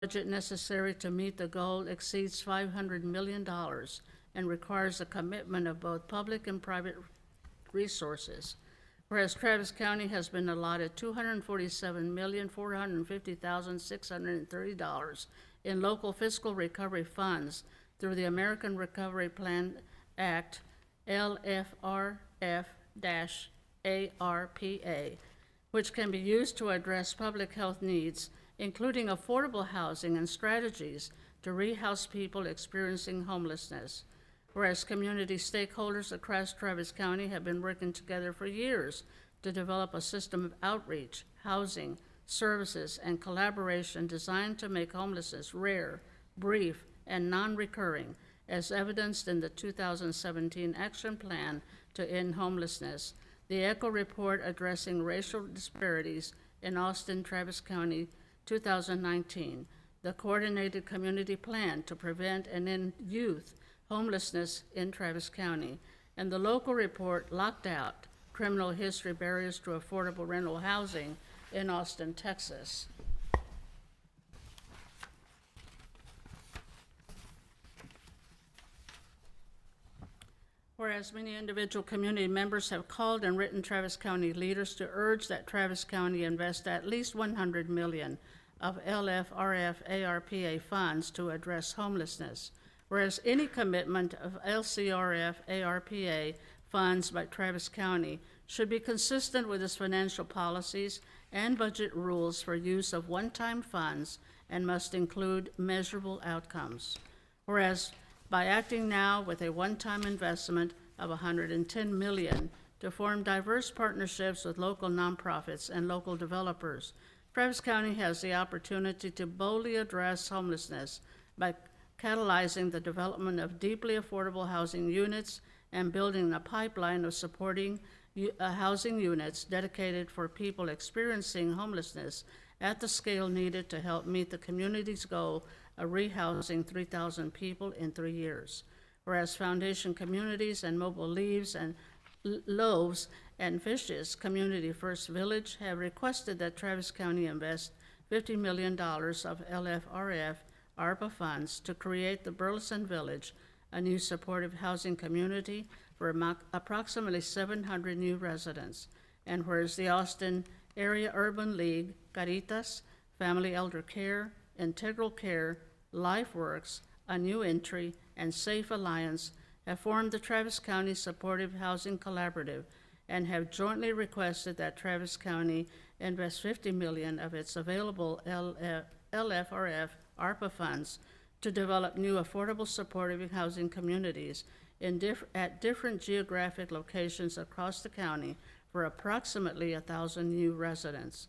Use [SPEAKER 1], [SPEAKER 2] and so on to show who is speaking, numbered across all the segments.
[SPEAKER 1] budget necessary to meet the goal exceeds $500 million and requires a commitment of both public and private resources. Whereas Travis County has been allotted $247,450,630 in local fiscal recovery funds through the American Recovery Plan Act, LFRF-ARPA, which can be used to address public health needs, including affordable housing and strategies to rehouse people experiencing homelessness. Whereas community stakeholders across Travis County have been working together for years to develop a system of outreach, housing, services, and collaboration designed to make homelessness rare, brief, and non-recurring, as evidenced in the 2017 Action Plan to End Homelessness, the ECHO report addressing racial disparities in Austin, Travis County, 2019, the Coordinated Community Plan to Prevent and End Youth Homelessness in Travis County, and the local report Locked Out, Criminal History Barriers to Affordable Rental Housing in Austin, Texas. Whereas many individual community members have called and written Travis County leaders to urge that Travis County invest at least $100 million of LFRF-ARPA funds to address homelessness. Whereas any commitment of LCRF-ARPA funds by Travis County should be consistent with its financial policies and budget rules for use of one-time funds and must include measurable outcomes. Whereas by acting now with a one-time investment of $110 million to form diverse partnerships with local nonprofits and local developers, Travis County has the opportunity to boldly address homelessness by catalyzing the development of deeply affordable housing units and building a pipeline of supporting housing units dedicated for people experiencing homelessness at the scale needed to help meet the community's goal of rehousing 3,000 people in 3 years. Whereas Foundation Communities and Mobile Leaves and Loaves and Fishes Community First Village have requested that Travis County invest $50 million of LFRF ARPA funds to create the Burleson Village, a new supportive housing community for approximately 700 new residents. And whereas the Austin Area Urban League, Caritas, Family Elder Care, Integral Care, LifeWorks, A New Entry, and Safe Alliance have formed the Travis County Supportive Housing Collaborative and have jointly requested that Travis County invest $50 million of its available LFRF ARPA funds to develop new affordable supportive housing communities at different geographic locations across the county for approximately 1,000 new residents.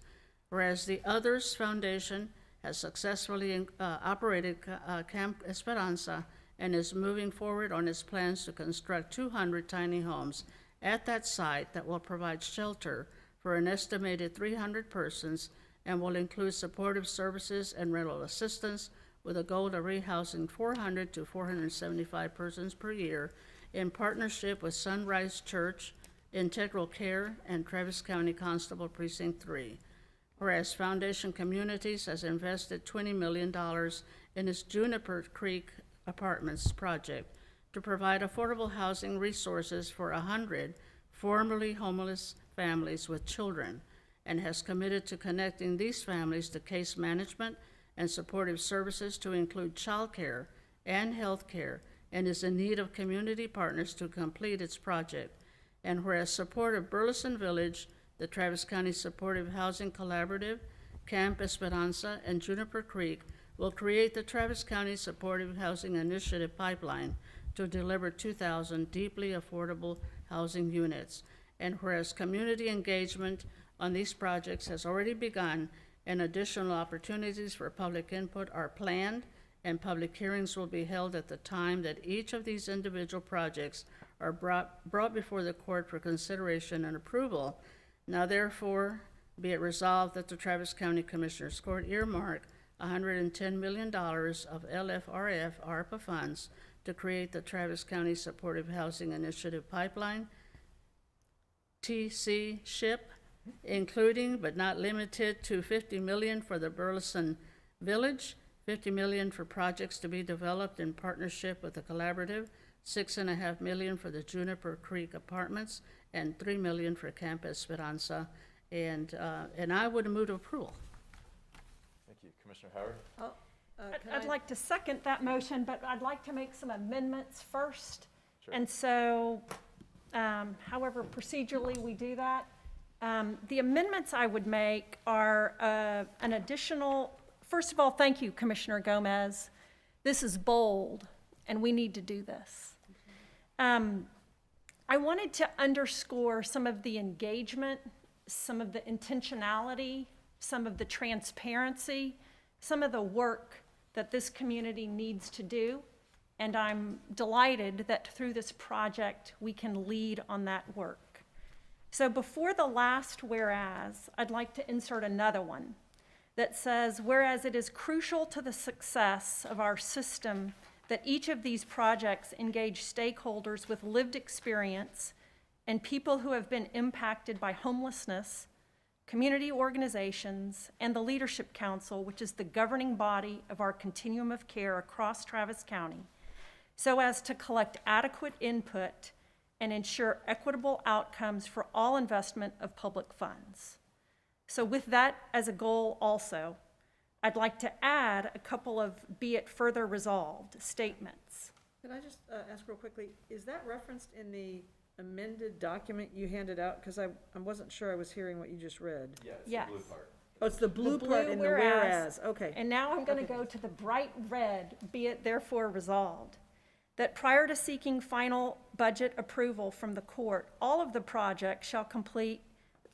[SPEAKER 1] Whereas the Others Foundation has successfully operated Camp Esperanza and is moving forward on its plans to construct 200 tiny homes at that site that will provide shelter for an estimated 300 persons and will include supportive services and rental assistance with a goal of rehousing 400 to 475 persons per year in partnership with Sunrise Church, Integral Care, and Travis County Constable Precinct 3. Whereas Foundation Communities has invested $20 million in its Juniper Creek Apartments project to provide affordable housing resources for 100 formerly homeless families with children, and has committed to connecting these families to case management and supportive services to include child care and health care, and is in need of community partners to complete its project. And whereas support of Burleson Village, the Travis County Supportive Housing Collaborative, Camp Esperanza, and Juniper Creek will create the Travis County Supportive Housing Initiative pipeline to deliver 2,000 deeply affordable housing units. And whereas community engagement on these projects has already begun and additional opportunities for public input are planned, and public hearings will be held at the time that each of these individual projects are brought before the court for consideration and approval. Now therefore, be it resolved that the Travis County Commissioners Court earmark $110 million of LFRF ARPA funds to create the Travis County Supportive Housing Initiative Pipeline, TC SHIP, including but not limited to $50 million for the Burleson Village, $50 million for projects to be developed in partnership with the collaborative, $6.5 million for the Juniper Creek Apartments, and $3 million for Camp Esperanza. And I would move to approval.
[SPEAKER 2] Thank you. Commissioner Howard?
[SPEAKER 3] I'd like to second that motion, but I'd like to make some amendments first.
[SPEAKER 2] Sure.
[SPEAKER 3] And so, however procedurally we do that, the amendments I would make are an additional, first of all, thank you, Commissioner Gomez. This is bold, and we need to do this. I wanted to underscore some of the engagement, some of the intentionality, some of the transparency, some of the work that this community needs to do. And I'm delighted that through this project, we can lead on that work. So before the last whereas, I'd like to insert another one that says, whereas it is crucial to the success of our system that each of these projects engage stakeholders with lived experience and people who have been impacted by homelessness, community organizations, and the Leadership Council, which is the governing body of our continuum of care across Travis County, so as to collect adequate input and ensure equitable outcomes for all investment of public funds. So with that as a goal also, I'd like to add a couple of be it further resolved statements.
[SPEAKER 4] Can I just ask real quickly, is that referenced in the amended document you handed out? Because I wasn't sure I was hearing what you just read.
[SPEAKER 2] Yeah, it's
[SPEAKER 3] Yes.
[SPEAKER 2] the blue part.
[SPEAKER 4] Oh, it's the blue part in the whereas, okay.
[SPEAKER 3] And now I'm going to go to the bright red, be it therefore resolved, that prior to seeking final budget approval from the court, all of the projects shall complete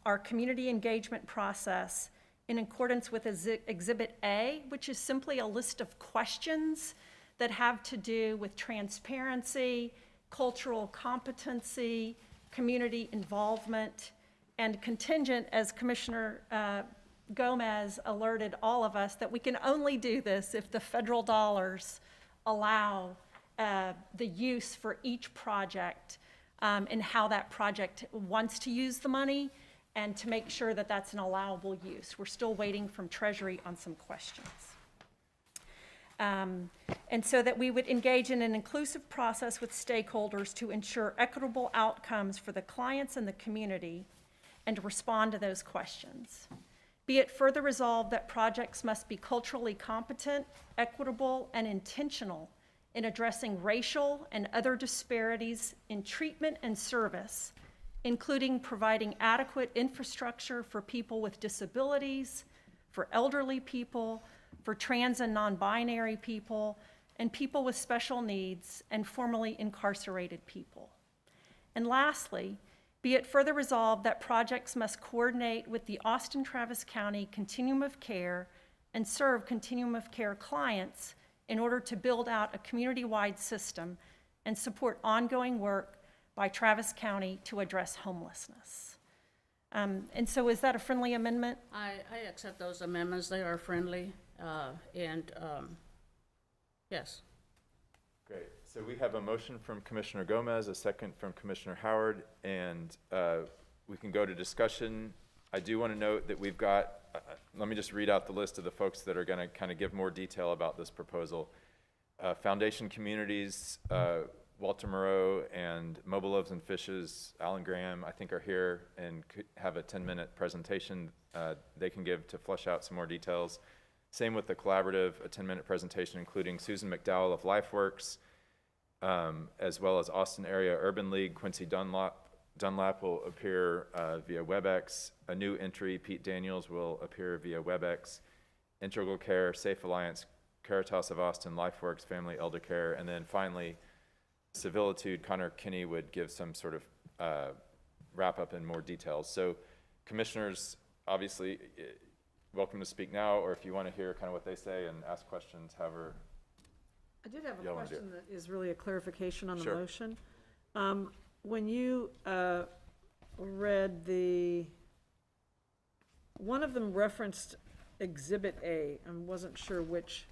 [SPEAKER 3] our community engagement process in accordance with Exhibit A, which is simply a list of questions that have to do with transparency, cultural competency, community involvement, and contingent, as Commissioner Gomez alerted all of us, that we can only do this if the federal dollars allow the use for each project and how that project wants to use the money, and to make sure that that's an allowable use. We're still waiting from Treasury on some questions. And so that we would engage in an inclusive process with stakeholders to ensure equitable outcomes for the clients and the community and to respond to those questions. Be it further resolved that projects must be culturally competent, equitable, and intentional in addressing racial and other disparities in treatment and service, including providing adequate infrastructure for people with disabilities, for elderly people, for trans and non-binary people, and people with special needs, and formerly incarcerated people. And lastly, be it further resolved that projects must coordinate with the Austin-Travis County Continuum of Care and serve Continuum of Care clients in order to build out a community-wide system and support ongoing work by Travis County to address homelessness. And so is that a friendly amendment?
[SPEAKER 1] I accept those amendments. They are friendly, yes.
[SPEAKER 2] Great. So we have a motion from Commissioner Gomez, a second from Commissioner Howard, and we can go to discussion. I do want to note that we've got, let me just read out the list of the folks that are going to kind of give more detail about this proposal. Foundation Communities, Walter Moreau, and Mobile Loaves and Fishes, Alan Graham, I think are here and could have a 10-minute presentation they can give to flesh out some more details. Same with the collaborative, a 10-minute presentation including Susan McDowell of LifeWorks, as well as Austin Area Urban League. Quincy Dunlap will appear via WebEx. A new entry, Pete Daniels, will appear via WebEx. Integral Care, Safe Alliance, Caritas of Austin, LifeWorks, Family Elder Care, and then finally, Civilitude, Connor Kinney would give some sort of wrap-up in more details. So commissioners, obviously, welcome to speak now, or if you want to hear kind of what they say and ask questions, however.
[SPEAKER 4] I did have a
[SPEAKER 2] Y'all wanna do
[SPEAKER 4] question that is really a clarification on the
[SPEAKER 2] Sure.
[SPEAKER 4] motion. When you read one of them referenced Exhibit A. I wasn't sure which.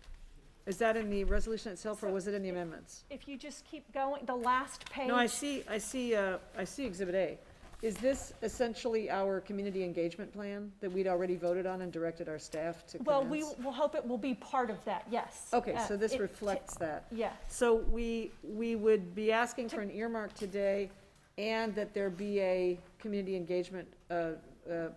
[SPEAKER 4] Is that in the resolution itself, or was it in the amendments?
[SPEAKER 3] If you just keep going, the last page.
[SPEAKER 4] No, I see Exhibit A. Is this essentially our community engagement plan that we'd already voted on and directed our staff to commence?
[SPEAKER 3] Well, we will hope it will be part of that, yes.
[SPEAKER 4] Okay, so this
[SPEAKER 3] It-
[SPEAKER 4] reflects that.
[SPEAKER 3] Yes.
[SPEAKER 4] So we would be asking for an earmark today, and that there be a community engagement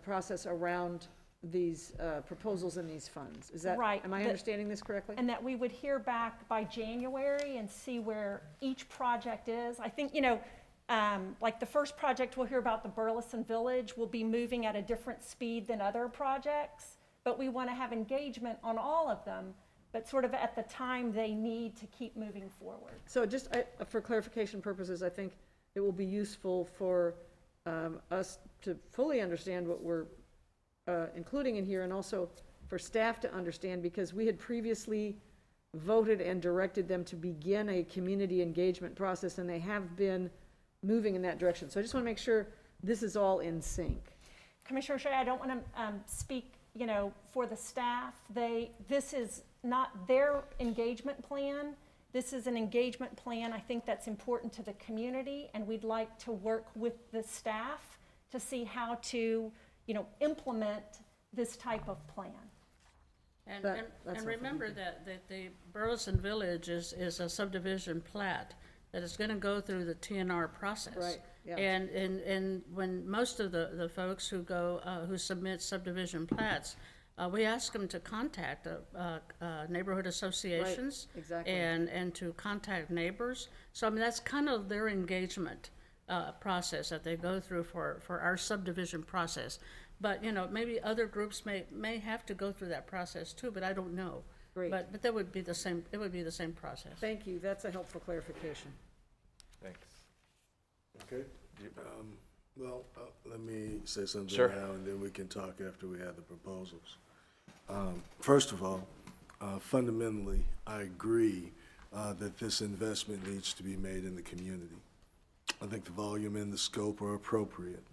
[SPEAKER 4] process around these proposals and these funds. Is that,
[SPEAKER 3] Right.
[SPEAKER 4] am I understanding this correctly?
[SPEAKER 3] And that we would hear back by January and see where each project is. I think, like the first project we'll hear about, the Burleson Village, will be moving at a different speed than other projects, but we want to have engagement on all of them, but sort of at the time they need to keep moving forward.
[SPEAKER 4] So just for clarification purposes, I think it will be useful for us to fully understand what we're including in here, and also for staff to understand, because we had previously voted and directed them to begin a community engagement process, and they have been moving in that direction. So I just want to make sure this is all in sync.
[SPEAKER 3] Commissioner Shea, I don't want to speak, for the staff. This is not their engagement plan. This is an engagement plan, I think, that's important to the community, and we'd like to work with the staff to see how to, implement this type of plan.
[SPEAKER 1] And,
[SPEAKER 4] That's
[SPEAKER 1] and, and
[SPEAKER 4] helpful.
[SPEAKER 1] remember that the Burleson Village is a subdivision plat that is gonna go through the TNR process.
[SPEAKER 4] Right, yeah.
[SPEAKER 1] And when most of the folks who go, who submit subdivision plats, we ask them to contact neighborhood associations.
[SPEAKER 4] exactly.
[SPEAKER 1] And to contact neighbors. So, I mean, that's kind of their engagement process that they go through for our subdivision process. But, maybe other groups may have to go through that process too, but I don't know.
[SPEAKER 4] Great.
[SPEAKER 1] But that would be the same, it would be the same process.
[SPEAKER 4] Thank you, that's a helpful clarification.
[SPEAKER 2] Thanks.
[SPEAKER 5] Okay. Let me say something
[SPEAKER 2] Sure.
[SPEAKER 5] now, and then we can talk after we have the proposals. First of all, fundamentally, I agree that this investment needs to be made in the community. I think the volume and the scope are appropriate.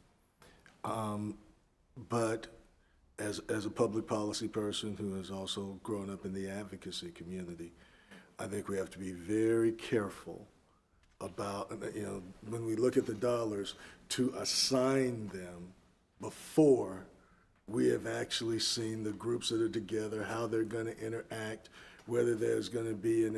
[SPEAKER 5] But as a public policy person who has also grown up in the advocacy community, I think we have to be very careful about, when we look at the dollars, to assign them before we have actually seen the groups that are together, how they're going to interact, whether there's going to be,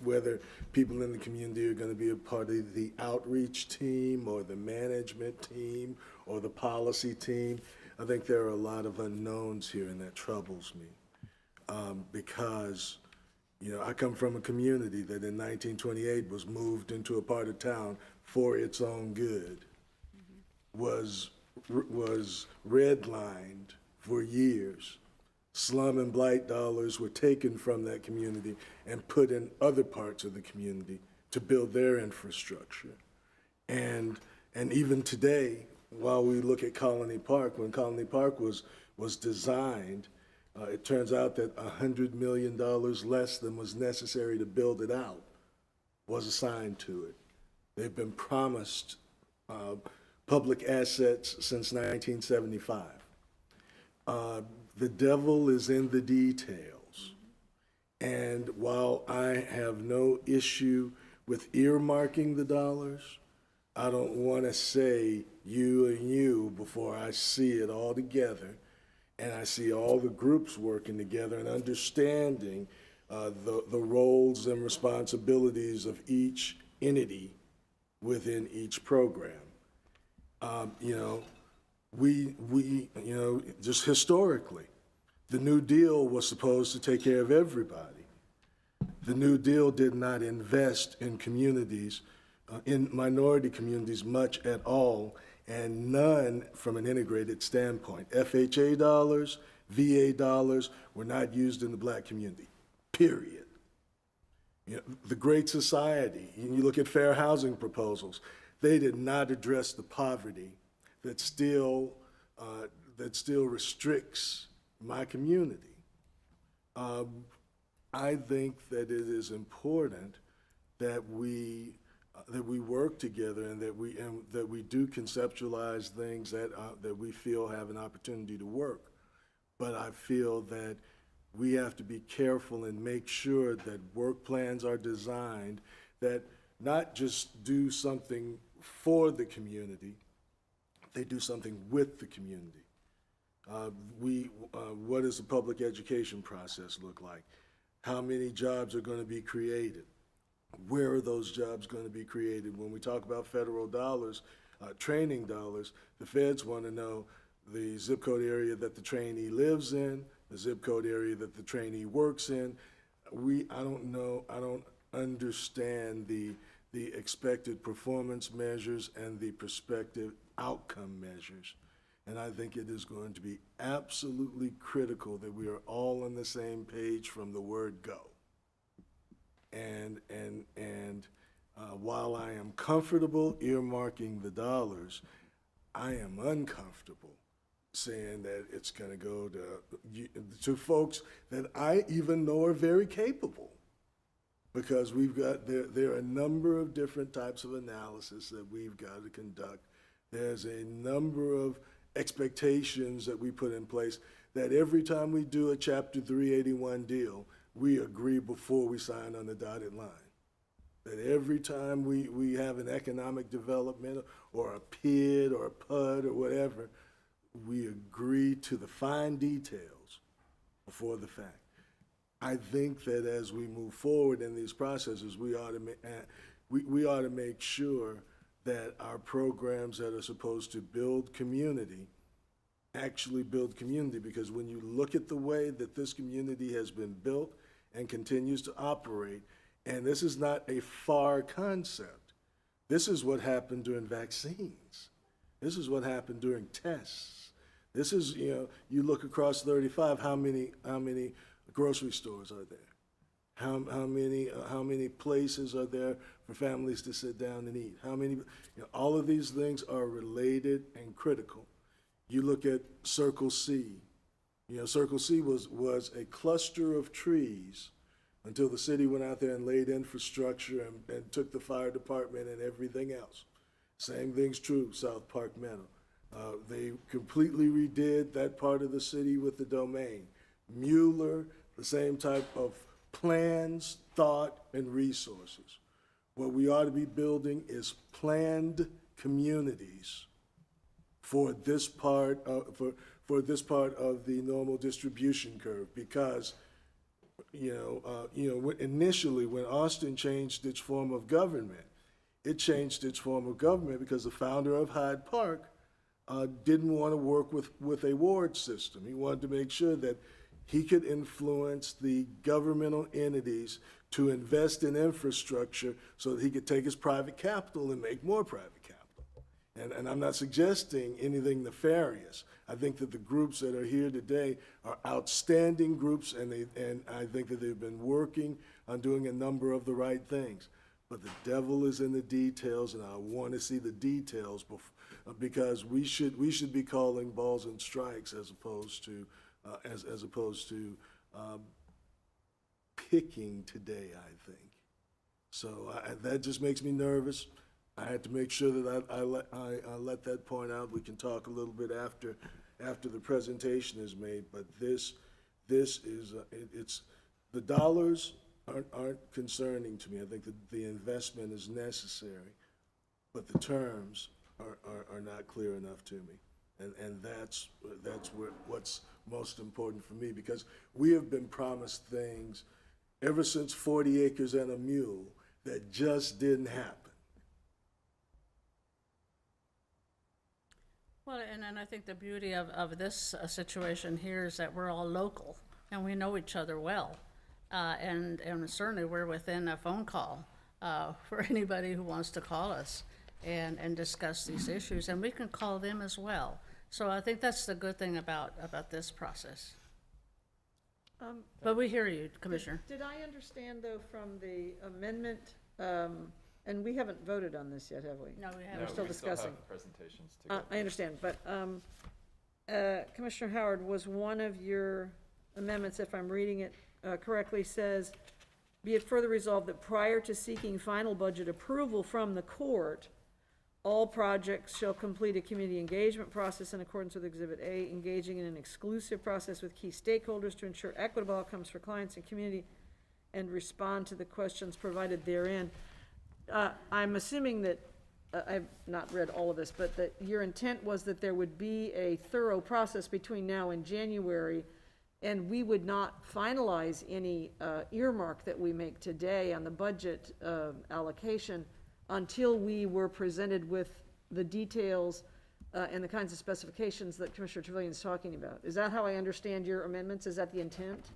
[SPEAKER 5] whether people in the community are going to be a part of the outreach team or the management team or the policy team. I think there are a lot of unknowns here, and that troubles me because I come from a community that in 1928 was moved into a part of town for its own good, was redlined for years. Slum and blight dollars were taken from that community and put in other parts of the community to build their infrastructure. And even today, while we look at Colony Park, when Colony Park was designed, it turns out that $100 million less than was necessary to build it out was assigned to it. They've been promised public assets since 1975. The devil is in the details. And while I have no issue with earmarking the dollars, I don't want to say you and you before I see it all together. And I see all the groups working together and understanding the roles and responsibilities of each entity within each program. Just historically, the New Deal was supposed to take care of everybody. The New Deal did not invest in communities, in minority communities much at all, and none from an integrated standpoint. FHA dollars, VA dollars were not used in the black community, period. The Great Society, you look at fair housing proposals, they did not address the poverty that still restricts my community. I think that it is important that we work together and that we do conceptualize things that we feel have an opportunity to work. But I feel that we have to be careful and make sure that work plans are designed that not just do something for the community, they do something with the community. What does the public education process look like? How many jobs are going to be created? Where are those jobs going to be created? When we talk about federal dollars, training dollars, the feds want to know the zip code area that the trainee lives in, the zip code area that the trainee works in. I don't understand the expected performance measures and the prospective outcome measures. And I think it is going to be absolutely critical that we are all on the same page from the word go. And while I am comfortable earmarking the dollars, I am uncomfortable saying that it's going to go to folks that I even know are very capable. Because there are a number of different types of analysis that we've got to conduct. There's a number of expectations that we put in place that every time we do a Chapter 381 deal, we agree before we sign on the dotted line. That every time we have an economic development or a PID or a PUD or whatever, we agree to the fine details before the fact. I think that as we move forward in these processes, we ought to make sure that our programs that are supposed to build community actually build community, because when you look at the way that this community has been built and continues to operate, and this is not a far concept, this is what happened during vaccines. This is what happened during tests. This is, you look across 35, how many grocery stores are there? How many places are there for families to sit down and eat? How many, all of these things are related and critical. You look at Circle C. Circle C was a cluster of trees until the city went out there and laid infrastructure and took the fire department and everything else. Same thing's true, South Park Meadow. They completely redid that part of the city with the domain. Mueller, the same type of plans, thought, and resources. What we ought to be building is planned communities for this part of, for this part of the normal distribution curve, because initially when Austin changed its form of government, it changed its form of government because the founder of Hyde Park didn't want to work with a ward system. He wanted to make sure that he could influence the governmental entities to invest in infrastructure so that he could take his private capital and make more private capital. And I'm not suggesting anything nefarious. I think that the groups that are here today are outstanding groups, and I think that they've been working on doing a number of the right things. But the devil is in the details, and I want to see the details because we should be calling balls and strikes as opposed to picking today, I think. So that just makes me nervous. I had to make sure that I let that point out. We can talk a little bit after the presentation is made, but this is, it's, the dollars aren't concerning to me. I think that the investment is necessary, but the terms are not clear enough to me. And that's what's most important for me, because we have been promised things ever since 40 acres and a mule that just didn't happen.
[SPEAKER 1] Well, and I think the beauty of this situation here is that we're all local and we know each other well. And certainly we're within a phone call for anybody who wants to call us and discuss these issues, and we can call them as well. So I think that's the good thing about this process. But we hear you, Commissioner.
[SPEAKER 4] Did I understand, though, from the amendment, and we haven't voted on this yet, have we?
[SPEAKER 1] No, we
[SPEAKER 2] No,
[SPEAKER 1] haven't.
[SPEAKER 4] still
[SPEAKER 2] we
[SPEAKER 4] discussing.
[SPEAKER 2] have presentations to go.
[SPEAKER 4] I understand, but Commissioner Howard, was one of your amendments, if I'm reading it correctly, says, be it further resolved that prior to seeking final budget approval from the court, all projects shall complete a community engagement process in accordance with Exhibit A, engaging in an exclusive process with key stakeholders to ensure equitable outcomes for clients and community, and respond to the questions provided therein. I'm assuming that I've not read all of this, but that your intent was that there would be a thorough process between now and January, and we would not finalize any earmark that we make today on the budget allocation until we were presented with the details and the kinds of specifications that Commissioner Trevilian's talking about. Is that how I understand your amendments? Is that the intent?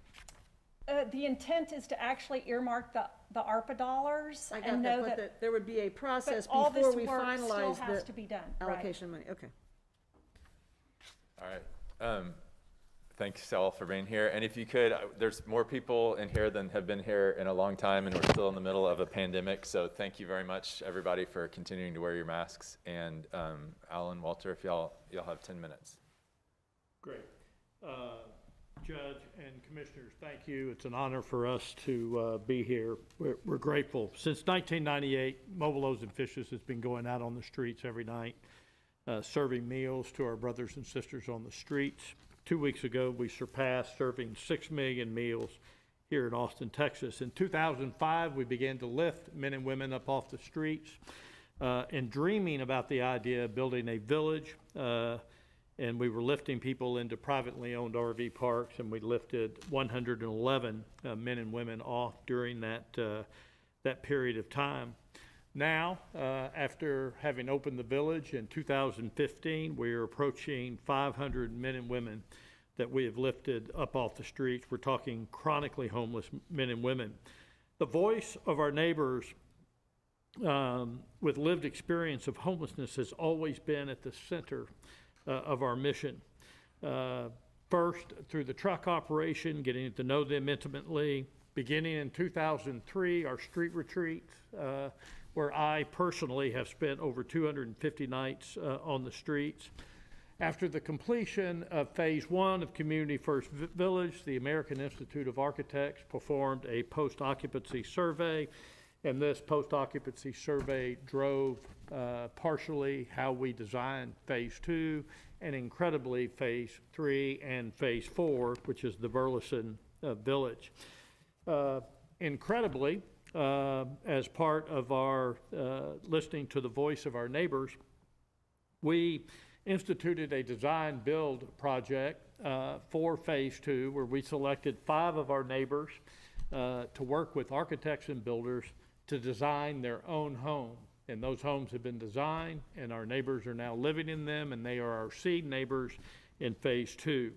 [SPEAKER 3] The intent is to actually earmark the ARPA dollars
[SPEAKER 4] I got
[SPEAKER 3] and
[SPEAKER 4] that,
[SPEAKER 3] know
[SPEAKER 4] but
[SPEAKER 3] that,
[SPEAKER 4] there would be a process
[SPEAKER 3] but all this
[SPEAKER 4] before we
[SPEAKER 3] work still
[SPEAKER 4] finalize
[SPEAKER 3] has
[SPEAKER 4] the
[SPEAKER 3] to be done, right?
[SPEAKER 4] allocation of money. Okay.
[SPEAKER 2] All right. Thanks all for being here. And if you could, there's more people in here than have been here in a long time, and we're still in the middle of a pandemic. So thank you very much, everybody, for continuing to wear your masks. And Alan, Walter, if y'all have 10 minutes.
[SPEAKER 6] Great. Judge and Commissioners, thank you. It's an honor for us to be here. We're grateful. Since 1998, Mobile Loaves and Fishes has been going out on the streets every night, serving meals to our brothers and sisters on the streets. 2 weeks ago, we surpassed serving 6 million meals here in Austin, Texas. In 2005, we began to lift men and women up off the streets and dreaming about the idea of building a village. And we were lifting people into privately owned RV parks, and we lifted 111 men and women off during that period of time. Now, after having opened the village in 2015, we are approaching 500 men and women that we have lifted up off the streets. We're talking chronically homeless men and women. The voice of our neighbors with lived experience of homelessness has always been at the center of our mission. First, through the truck operation, getting to know them intimately. Beginning in 2003, our street retreats, where I personally have spent over 250 nights on the streets. After the completion of Phase 1 of Community First Village, the American Institute of Architects performed a post-occupancy survey, and this post-occupancy survey drove partially how we designed Phase 2, and incredibly Phase 3 and Phase 4, which is the Burleson Village. Incredibly, as part of our listening to the voice of our neighbors, we instituted a design build project for Phase 2, where we selected 5 of our neighbors to work with architects and builders to design their own home. And those homes have been designed, and our neighbors are now living in them, and they are our seed neighbors in Phase 2.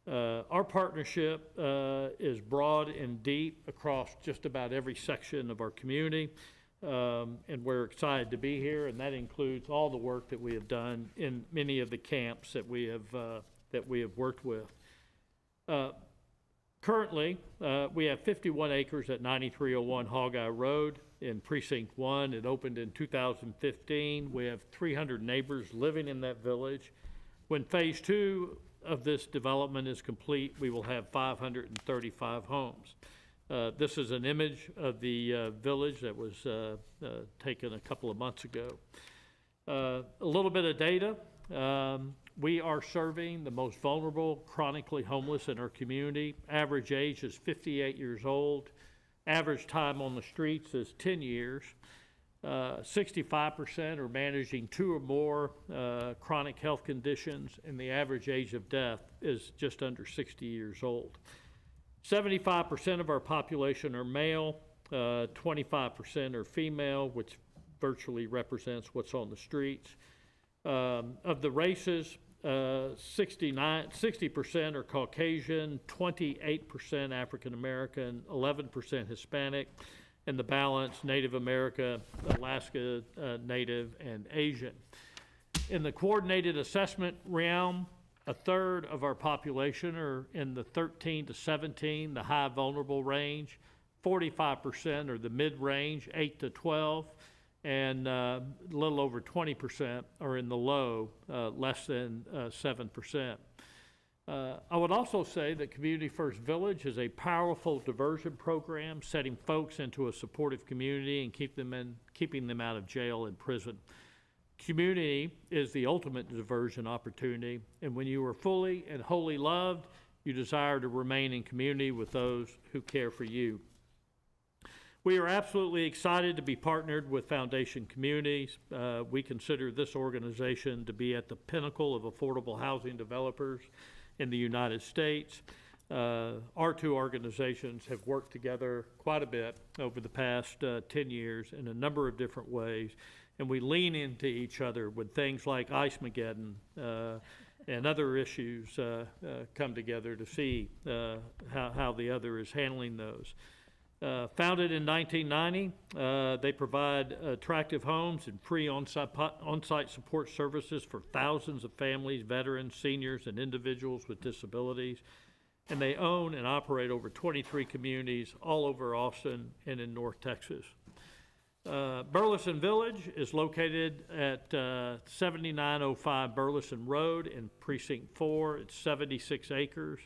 [SPEAKER 6] Our partnership is broad and deep across just about every section of our community, and we're excited to be here, and that includes all the work that we have done in many of the camps that we have worked with. Currently, we have 51 acres at 9301 Hogeye Road in Precinct 1. It opened in 2015. We have 300 neighbors living in that village. When Phase 2 of this development is complete, we will have 535 homes. This is an image of the village that was taken a couple of months ago. A little bit of data. We are serving the most vulnerable, chronically homeless in our community. Average age is 58 years old. Average time on the streets is 10 years. 65% are managing 2 or more chronic health conditions, and the average age of death is just under 60 years old. 75% of our population are male, 25% are female, which virtually represents what's on the streets. Of the races, 60% are Caucasian, 28% African American, 11% Hispanic, and the balance Native America, Alaska Native, and Asian. In the coordinated assessment realm, a third of our population are in the 13 to 17, the high vulnerable range. 45% are the mid-range, 8 to 12, and a little over 20% are in the low, less than 7%. I would also say that Community First Village is a powerful diversion program, setting folks into a supportive community and keeping them out of jail and prison. Community is the ultimate diversion opportunity, and when you are fully and wholly loved, you desire to remain in community with those who care for you. We are absolutely excited to be partnered with Foundation Communities. We consider this organization to be at the pinnacle of affordable housing developers in the United States. Our two organizations have worked together quite a bit over the past 10 years in a number of different ways, and we lean into each other when things like Ice-Mageddon and other issues come together to see how the other is handling those. Founded in 1990, they provide attractive homes and free on-site support services for thousands of families, veterans, seniors, and individuals with disabilities. And they own and operate over 23 communities all over Austin and in North Texas. Burleson Village is located at 7905 Burleson Road in Precinct 4. It's 76 acres.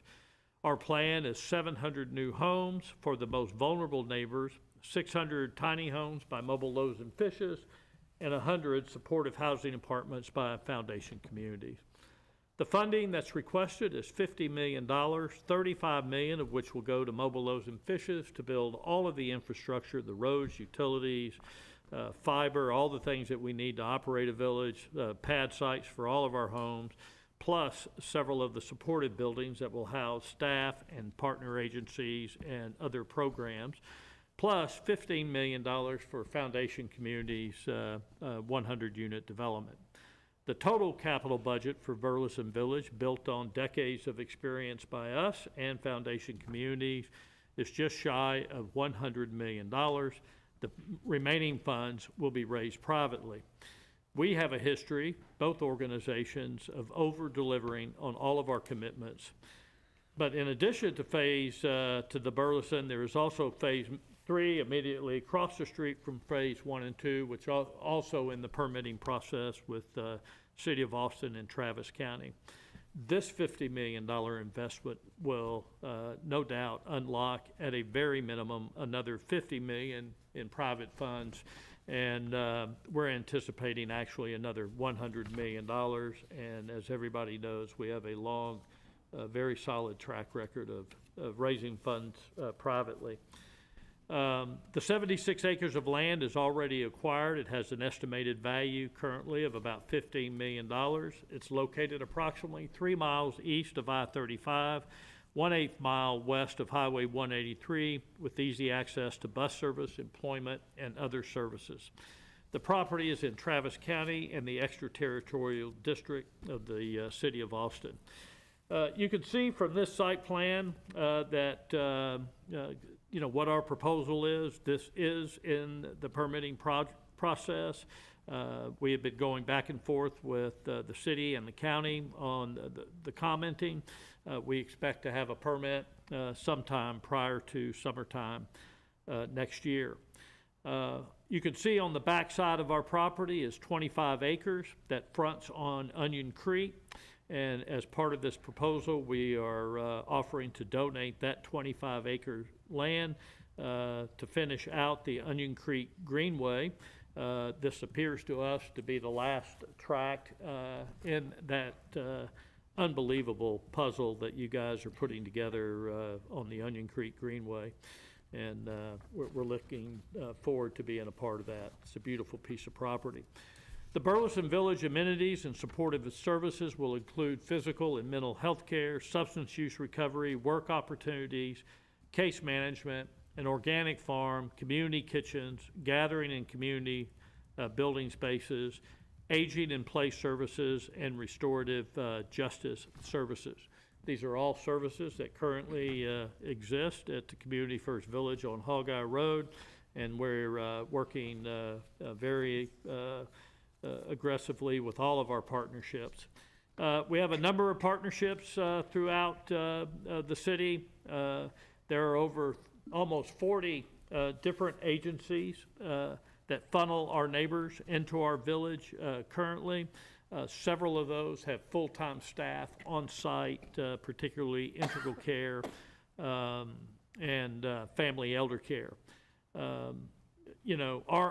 [SPEAKER 6] Our plan is 700 new homes for the most vulnerable neighbors, 600 tiny homes by Mobile Loaves and Fishes, and 100 supportive housing apartments by Foundation Communities. The funding that's requested is $50 million, $35 million of which will go to Mobile Loaves and Fishes to build all of the infrastructure, the roads, utilities, fiber, all the things that we need to operate a village, pad sites for all of our homes, plus several of the supportive buildings that will house staff and partner agencies and other programs, plus $15 million for Foundation Communities' 100-unit development. The total capital budget for Burleson Village, built on decades of experience by us and Foundation Communities, is just shy of $100 million. The remaining funds will be raised privately. We have a history, both organizations, of over-delivering on all of our commitments. But in addition to to the Burleson, there is also Phase 3 immediately across the street from Phase 1 and 2, which are also in the permitting process with the City of Austin and Travis County. This $50 million investment will no doubt unlock at a very minimum another $50 million in private funds. And we're anticipating actually another $100 million. And as everybody knows, we have a long, very solid track record of raising funds privately. The 76 acres of land is already acquired. It has an estimated value currently of about $15 million. It's located approximately 3 miles east of I-35, 1/8 mile west of Highway 183, with easy access to bus service, employment, and other services. The property is in Travis County and the extraterritorial district of the City of Austin. You can see from this site plan that what our proposal is. This is in the permitting process. We have been going back and forth with the city and the county on the commenting. We expect to have a permit sometime prior to summertime next year. You can see on the back side of our property is 25 acres that fronts on Onion Creek. And as part of this proposal, we are offering to donate that 25 acre land to finish out the Onion Creek Greenway. This appears to us to be the last tract in that unbelievable puzzle that you guys are putting together on the Onion Creek Greenway. And we're looking forward to being a part of that. It's a beautiful piece of property. The Burleson Village amenities and supportive services will include physical and mental health care, substance use recovery, work opportunities, case management, an organic farm, community kitchens, gathering and community building spaces, aging in place services, and restorative justice services. These are all services that currently exist at the Community First Village on Hogeye Road, and we're working very aggressively with all of our partnerships. We have a number of partnerships throughout the city. There are over almost 40 different agencies that funnel our neighbors into our village currently. Several of those have full-time staff on site, particularly integral care and family elder care. Our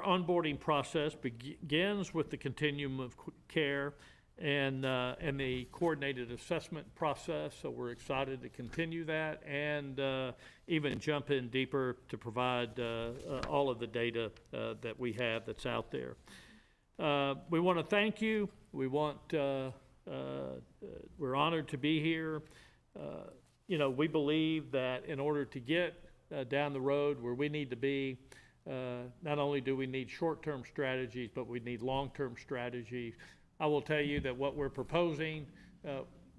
[SPEAKER 6] onboarding process begins with the continuum of care and the coordinated assessment process. So we're excited to continue that and even jump in deeper to provide all of the data that we have that's out there. We want to thank you. We're honored to be here. We believe that in order to get down the road where we need to be, not only do we need short-term strategies, but we need long-term strategies. I will tell you that what we're proposing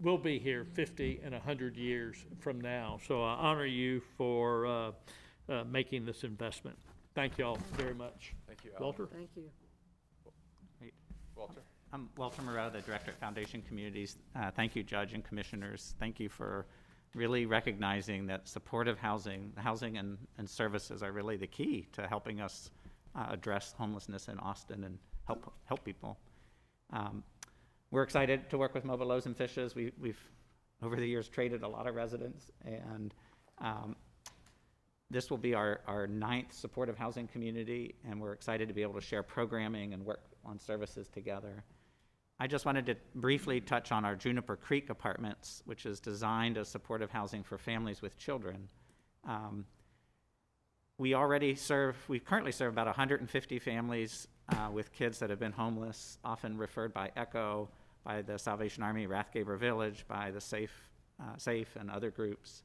[SPEAKER 6] will be here 50 and 100 years from now. So I honor you for making this investment. Thank you all very much.
[SPEAKER 2] Thank you, Alan.
[SPEAKER 6] Walter?
[SPEAKER 4] Thank you.
[SPEAKER 2] Walter?
[SPEAKER 7] I'm Walter Moreau, the Director of Foundation Communities. Thank you, Judge and Commissioners. Thank you for really recognizing that supportive housing and services are really the key to helping us address homelessness in Austin and help people. We're excited to work with Mobile Loaves and Fishes. We've over the years traded a lot of residents, and this will be our 9th supportive housing community, and we're excited to be able to share programming and work on services together. I just wanted to briefly touch on our Juniper Creek Apartments, which is designed as supportive housing for families with children. We currently serve about 150 families with kids that have been homeless, often referred by ECHO, by the Salvation Army, Rathgaber Village, by the SAFE and other groups.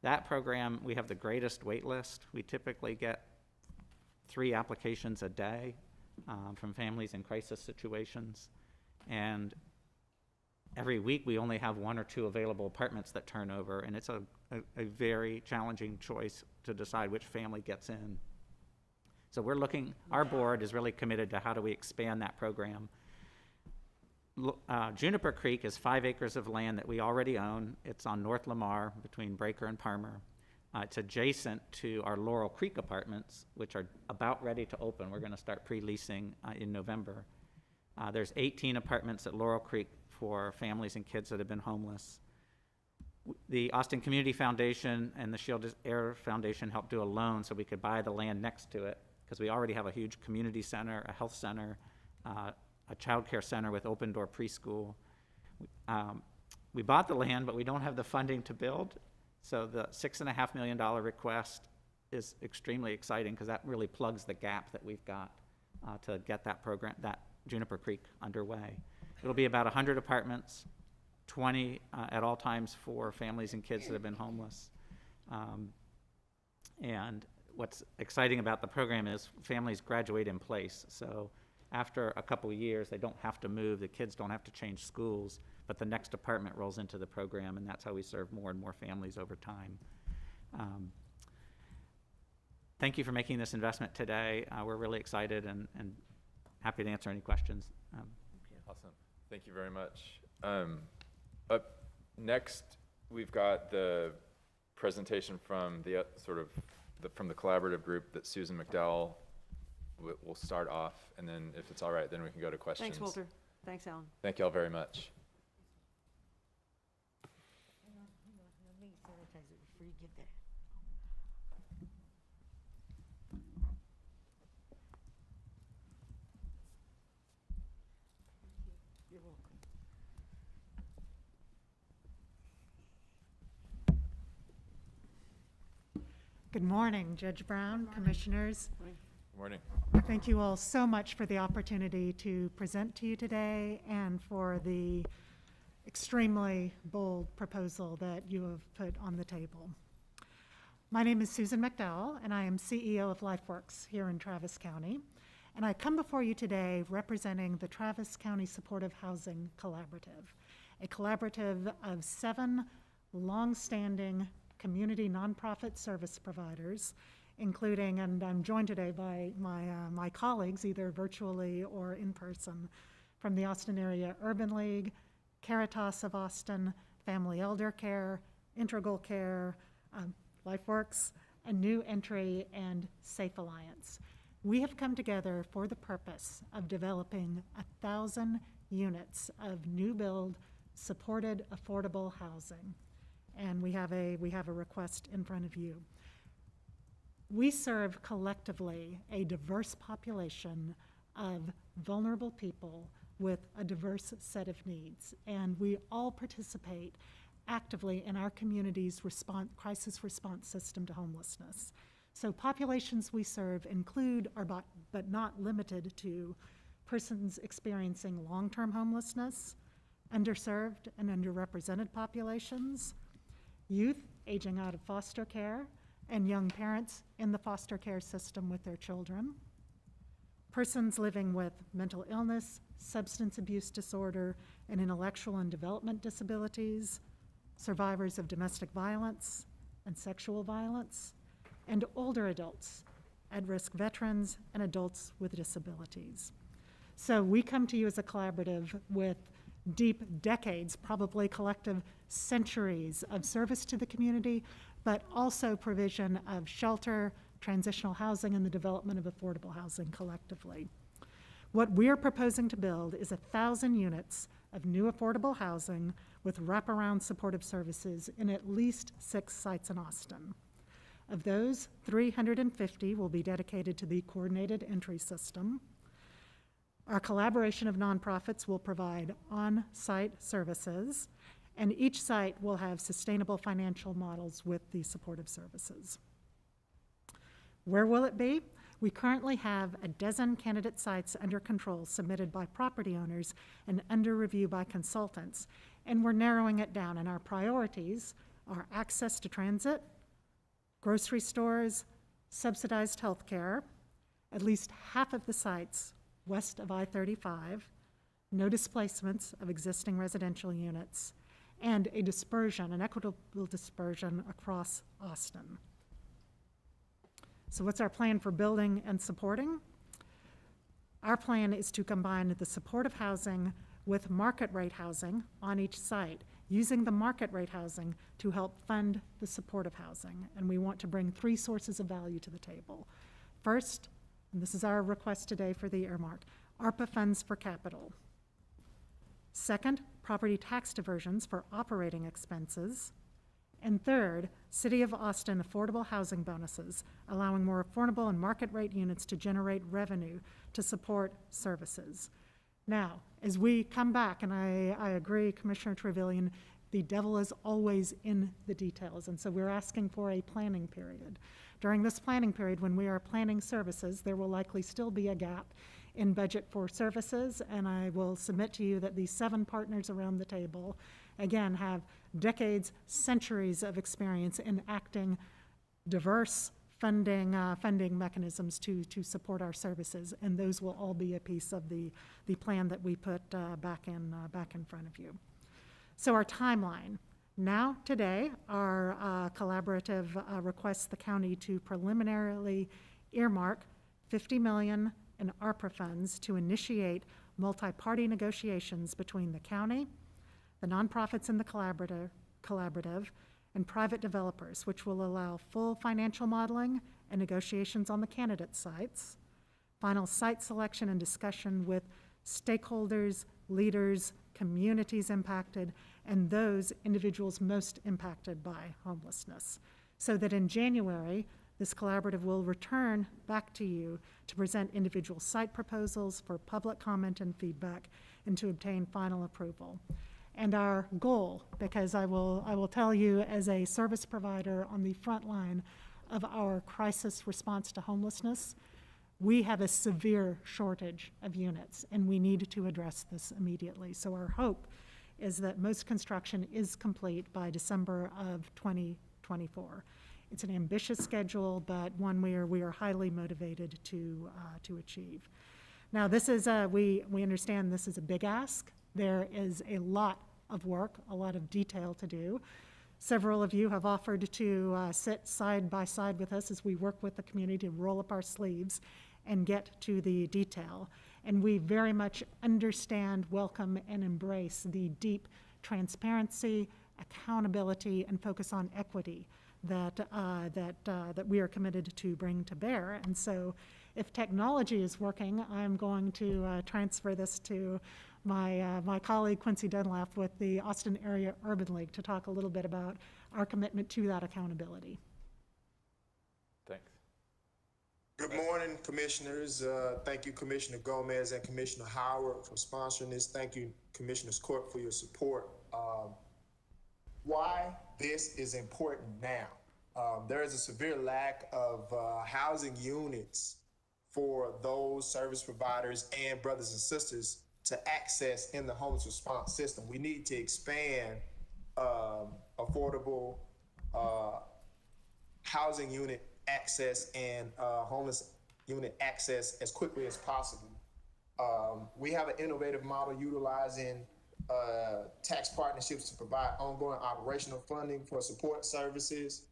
[SPEAKER 7] That program, we have the greatest wait list. We typically get 3 applications a day from families in crisis situations. And every week we only have 1 or 2 available apartments that turn over, and it's a very challenging choice to decide which family gets in. So our board is really committed to how do we expand that program. Juniper Creek is 5 acres of land that we already own. It's on North Lamar between Breaker and Parmer. It's adjacent to our Laurel Creek Apartments, which are about ready to open. We're going to start pre-leasing in November. There's 18 apartments at Laurel Creek for families and kids that have been homeless. The Austin Community Foundation and the Shield Air Foundation helped do a loan so we could buy the land next to it, because we already have a huge community center, a health center, a child care center with open door preschool. We bought the land, but we don't have the funding to build. So the $6.5 million request is extremely exciting, because that really plugs the gap that we've got to get that program, that Juniper Creek, underway. It'll be about 100 apartments, 20 at all times for families and kids that have been homeless. And what's exciting about the program is families graduate in place. So after a couple of years, they don't have to move, the kids don't have to change schools, but the next apartment rolls into the program, and that's how we serve more and more families over time. Thank you for making this investment today. We're really excited and happy to answer any questions.
[SPEAKER 2] Awesome. Thank you very much. Up next, we've got the presentation from the from the collaborative group that Susan McDowell will start off, and then if it's all right, then we can go to questions.
[SPEAKER 4] Thanks, Walter. Thanks, Alan.
[SPEAKER 2] Thank you all very much.
[SPEAKER 8] Let me sanitize it before you get there. You're welcome.
[SPEAKER 9] Good morning, Judge Brown, Commissioners.
[SPEAKER 2] Good morning.
[SPEAKER 9] Thank you all so much for the opportunity to present to you today and for the extremely bold proposal that you have put on the table. My name is Susan McDowell, and I am CEO of LifeWorks here in Travis County. And I come before you today representing the Travis County Supportive Housing Collaborative, a collaborative of 7 longstanding community nonprofit service providers, including, and I'm joined today by my colleagues, either virtually or in person, from the Austin Area Urban League, Caritas of Austin, Family Elder Care, Integral Care, LifeWorks, a new entry, and Safe Alliance. We have come together for the purpose of developing 1,000 units of new build, supported, affordable housing. And we have a request in front of you. We serve collectively a diverse population of vulnerable people with a diverse set of needs. And we all participate actively in our community's crisis response system to homelessness. So populations we serve include, but not limited to, persons experiencing long-term homelessness, underserved and underrepresented populations, youth aging out of foster care, and young parents in the foster care system with their children, persons living with mental illness, substance abuse disorder, and intellectual and development disabilities, survivors of domestic violence and sexual violence, and older adults, at-risk veterans, and adults with disabilities. So we come to you as a collaborative with deep decades, probably collective centuries of service to the community, but also provision of shelter, transitional housing, and the development of affordable housing collectively. What we're proposing to build is 1,000 units of new affordable housing with wraparound supportive services in at least 6 sites in Austin. Of those, 350 will be dedicated to the coordinated entry system. Our collaboration of nonprofits will provide on-site services, and each site will have sustainable financial models with the supportive services. Where will it be? We currently have 12 candidate sites under control submitted by property owners and under review by consultants, and we're narrowing it down, and our priorities are access to transit, grocery stores, subsidized health care, at least half of the sites west of I-35, no displacements of existing residential units, and a dispersion, an equitable dispersion across Austin. So what's our plan for building and supporting? Our plan is to combine the supportive housing with market rate housing on each site, using the market rate housing to help fund the supportive housing. And we want to bring 3 sources of value to the table. First, and this is our request today for the earmark, ARPA funds for capital. Second, property tax diversions for operating expenses. And third, City of Austin affordable housing bonuses, allowing more affordable and market rate units to generate revenue to support services. Now, as we come back, and I agree, Commissioner Trevelyan, the devil is always in the details, and so we're asking for a planning period. During this planning period, when we are planning services, there will likely still be a gap in budget for services, and I will submit to you that these 7 partners around the table, again, have decades, centuries of experience in acting diverse funding mechanisms to support our services, and those will all be a piece of the plan that we put back in front of you. So our timeline. Now, today, our collaborative requests the county to preliminarily earmark $50 million in ARPA funds to initiate multi-party negotiations between the county, the nonprofits in the collaborative, and private developers, which will allow full financial modeling and negotiations on the candidate sites, final site selection and discussion with stakeholders, leaders, communities impacted, and those individuals most impacted by homelessness, so that in January, this collaborative will return back to you to present individual site proposals for public comment and feedback and to obtain final approval. And our goal, because I will tell you as a service provider on the front line of our crisis response to homelessness, we have a severe shortage of units, and we need to address this immediately. So our hope is that most construction is complete by December of 2024. It's an ambitious schedule, but one we are highly motivated to achieve. Now, this is we understand this is a big ask. There is a lot of work, a lot of detail to do. Several of you have offered to sit side by side with us as we work with the community to roll up our sleeves and get to the detail. And we very much understand, welcome, and embrace the deep transparency, accountability, and focus on equity that we are committed to bring to bear. And so if technology is working, I'm going to transfer this to my colleague Quincy Dunlap with the Austin Area Urban League to talk a little bit about our commitment to that accountability.
[SPEAKER 2] Thanks.
[SPEAKER 10] Good morning, Commissioners. Thank you, Commissioner Gomez and Commissioner Howard, for sponsoring this. Thank you, Commissioners Court, for your support. Why this is important now. There is a severe lack of housing units for those service providers and brothers and sisters to access in the homeless response system. We need to expand affordable housing unit access and homeless unit access as quickly as possible. We have an innovative model utilizing tax partnerships to provide ongoing operational funding for support services.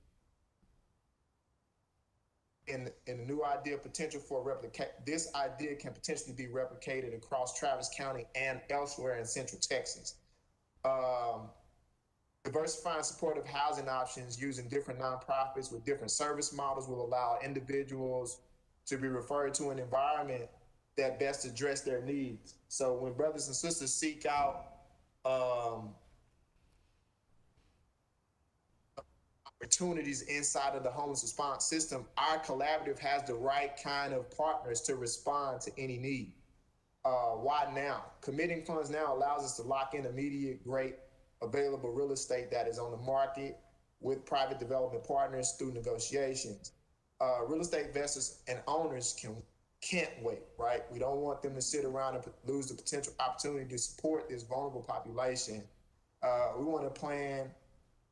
[SPEAKER 10] In a new idea, potential for this idea can potentially be replicated across Travis County and elsewhere in Central Texas. Diversifying supportive housing options using different nonprofits with different service models will allow individuals to be referred to an environment that best address their needs. So when brothers and sisters seek out opportunities inside of the homeless response system, our collaborative has the right kind of partners to respond to any need. Why now? Committing funds now allows us to lock in immediate, great, available real estate that is on the market with private development partners through negotiations. Real estate investors and owners can't wait, right? We don't want them to sit around and lose the potential opportunity to support this vulnerable population. We want to plan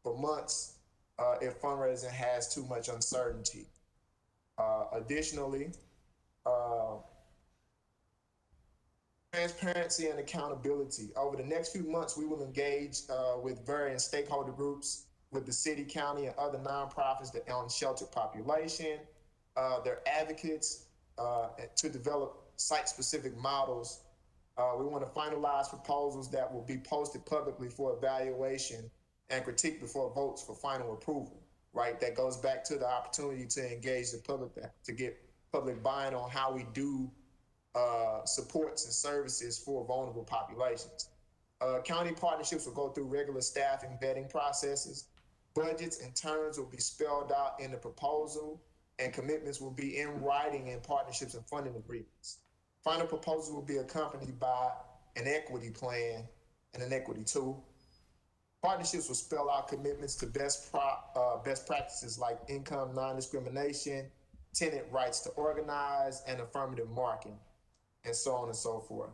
[SPEAKER 10] for months if fundraising has too much uncertainty. Additionally, transparency and accountability. Over the next few months, we will engage with varying stakeholder groups, with the city, county, and other nonprofits that own sheltered population, their advocates, to develop site-specific models. We want to finalize proposals that will be posted publicly for evaluation and critique before votes for final approval, right? That goes back to the opportunity to engage the public, to get public buy-in on how we do supports and services for vulnerable populations. County partnerships will go through regular staffing vetting processes. Budgets and terms will be spelled out in the proposal, and commitments will be in writing in partnerships and funding agreements. Final proposals will be accompanied by an equity plan and an equity tool. Partnerships will spell out commitments to best practices like income non-discrimination, tenant rights to organize, and affirmative marketing, and so on and so forth.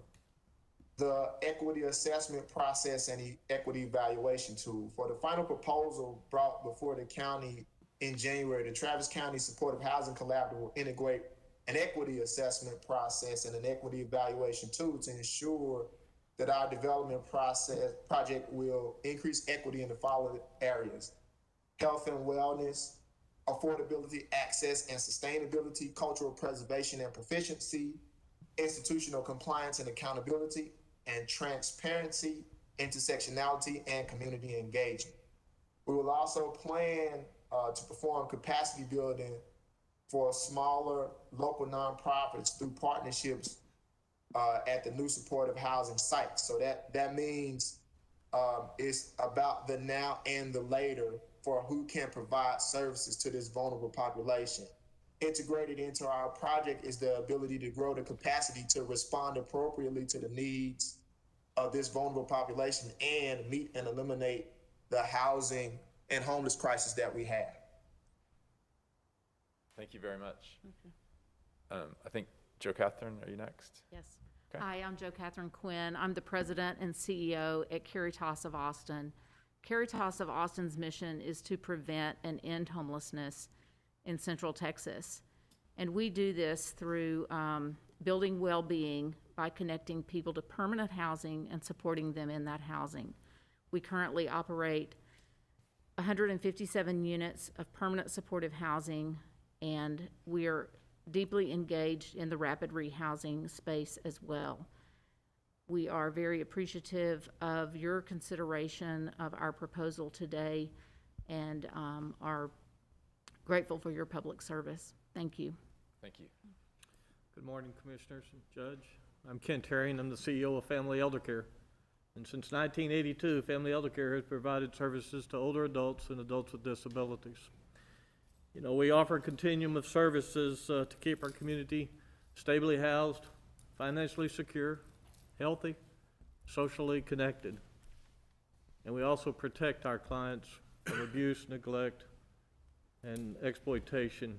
[SPEAKER 10] The equity assessment process and the equity evaluation tool. For the final proposal brought before the county in January, the Travis County Supportive Housing Collaborative will integrate an equity assessment process and an equity evaluation tool to ensure that our development project will increase equity in the following areas: health and wellness, affordability, access and sustainability, cultural preservation and proficiency, institutional compliance and accountability, and transparency, intersectionality, and community engagement. We will also plan to perform capacity building for smaller local nonprofits through partnerships at the new supportive housing sites. So that means it's about the now and the later for who can provide services to this vulnerable population. Integrated into our project is the ability to grow the capacity to respond appropriately to the needs of this vulnerable population and meet and eliminate the housing and homeless crisis that we have.
[SPEAKER 2] Thank you very much. I think, Joe Catherine, are you next?
[SPEAKER 11] Yes.
[SPEAKER 2] Okay.
[SPEAKER 11] Hi, I'm Joe Catherine Quinn. I'm the president and CEO at Caritas of Austin. Caritas of Austin's mission is to prevent and end homelessness in Central Texas. And we do this through building well-being by connecting people to permanent housing and supporting them in that housing. We currently operate 157 units of permanent supportive housing, and we are deeply engaged in the rapid rehousing space as well. We are very appreciative of your consideration of our proposal today and are grateful for your public service. Thank you.
[SPEAKER 2] Thank you.
[SPEAKER 6] Good morning, Commissioners and Judge. I'm Ken Terry, and I'm the CEO of Family Elder Care. And since 1982, Family Elder Care has provided services to older adults and adults with disabilities. You know, we offer a continuum of services to keep our community stably housed, financially secure, healthy, socially connected. And we also protect our clients from abuse, neglect, and exploitation,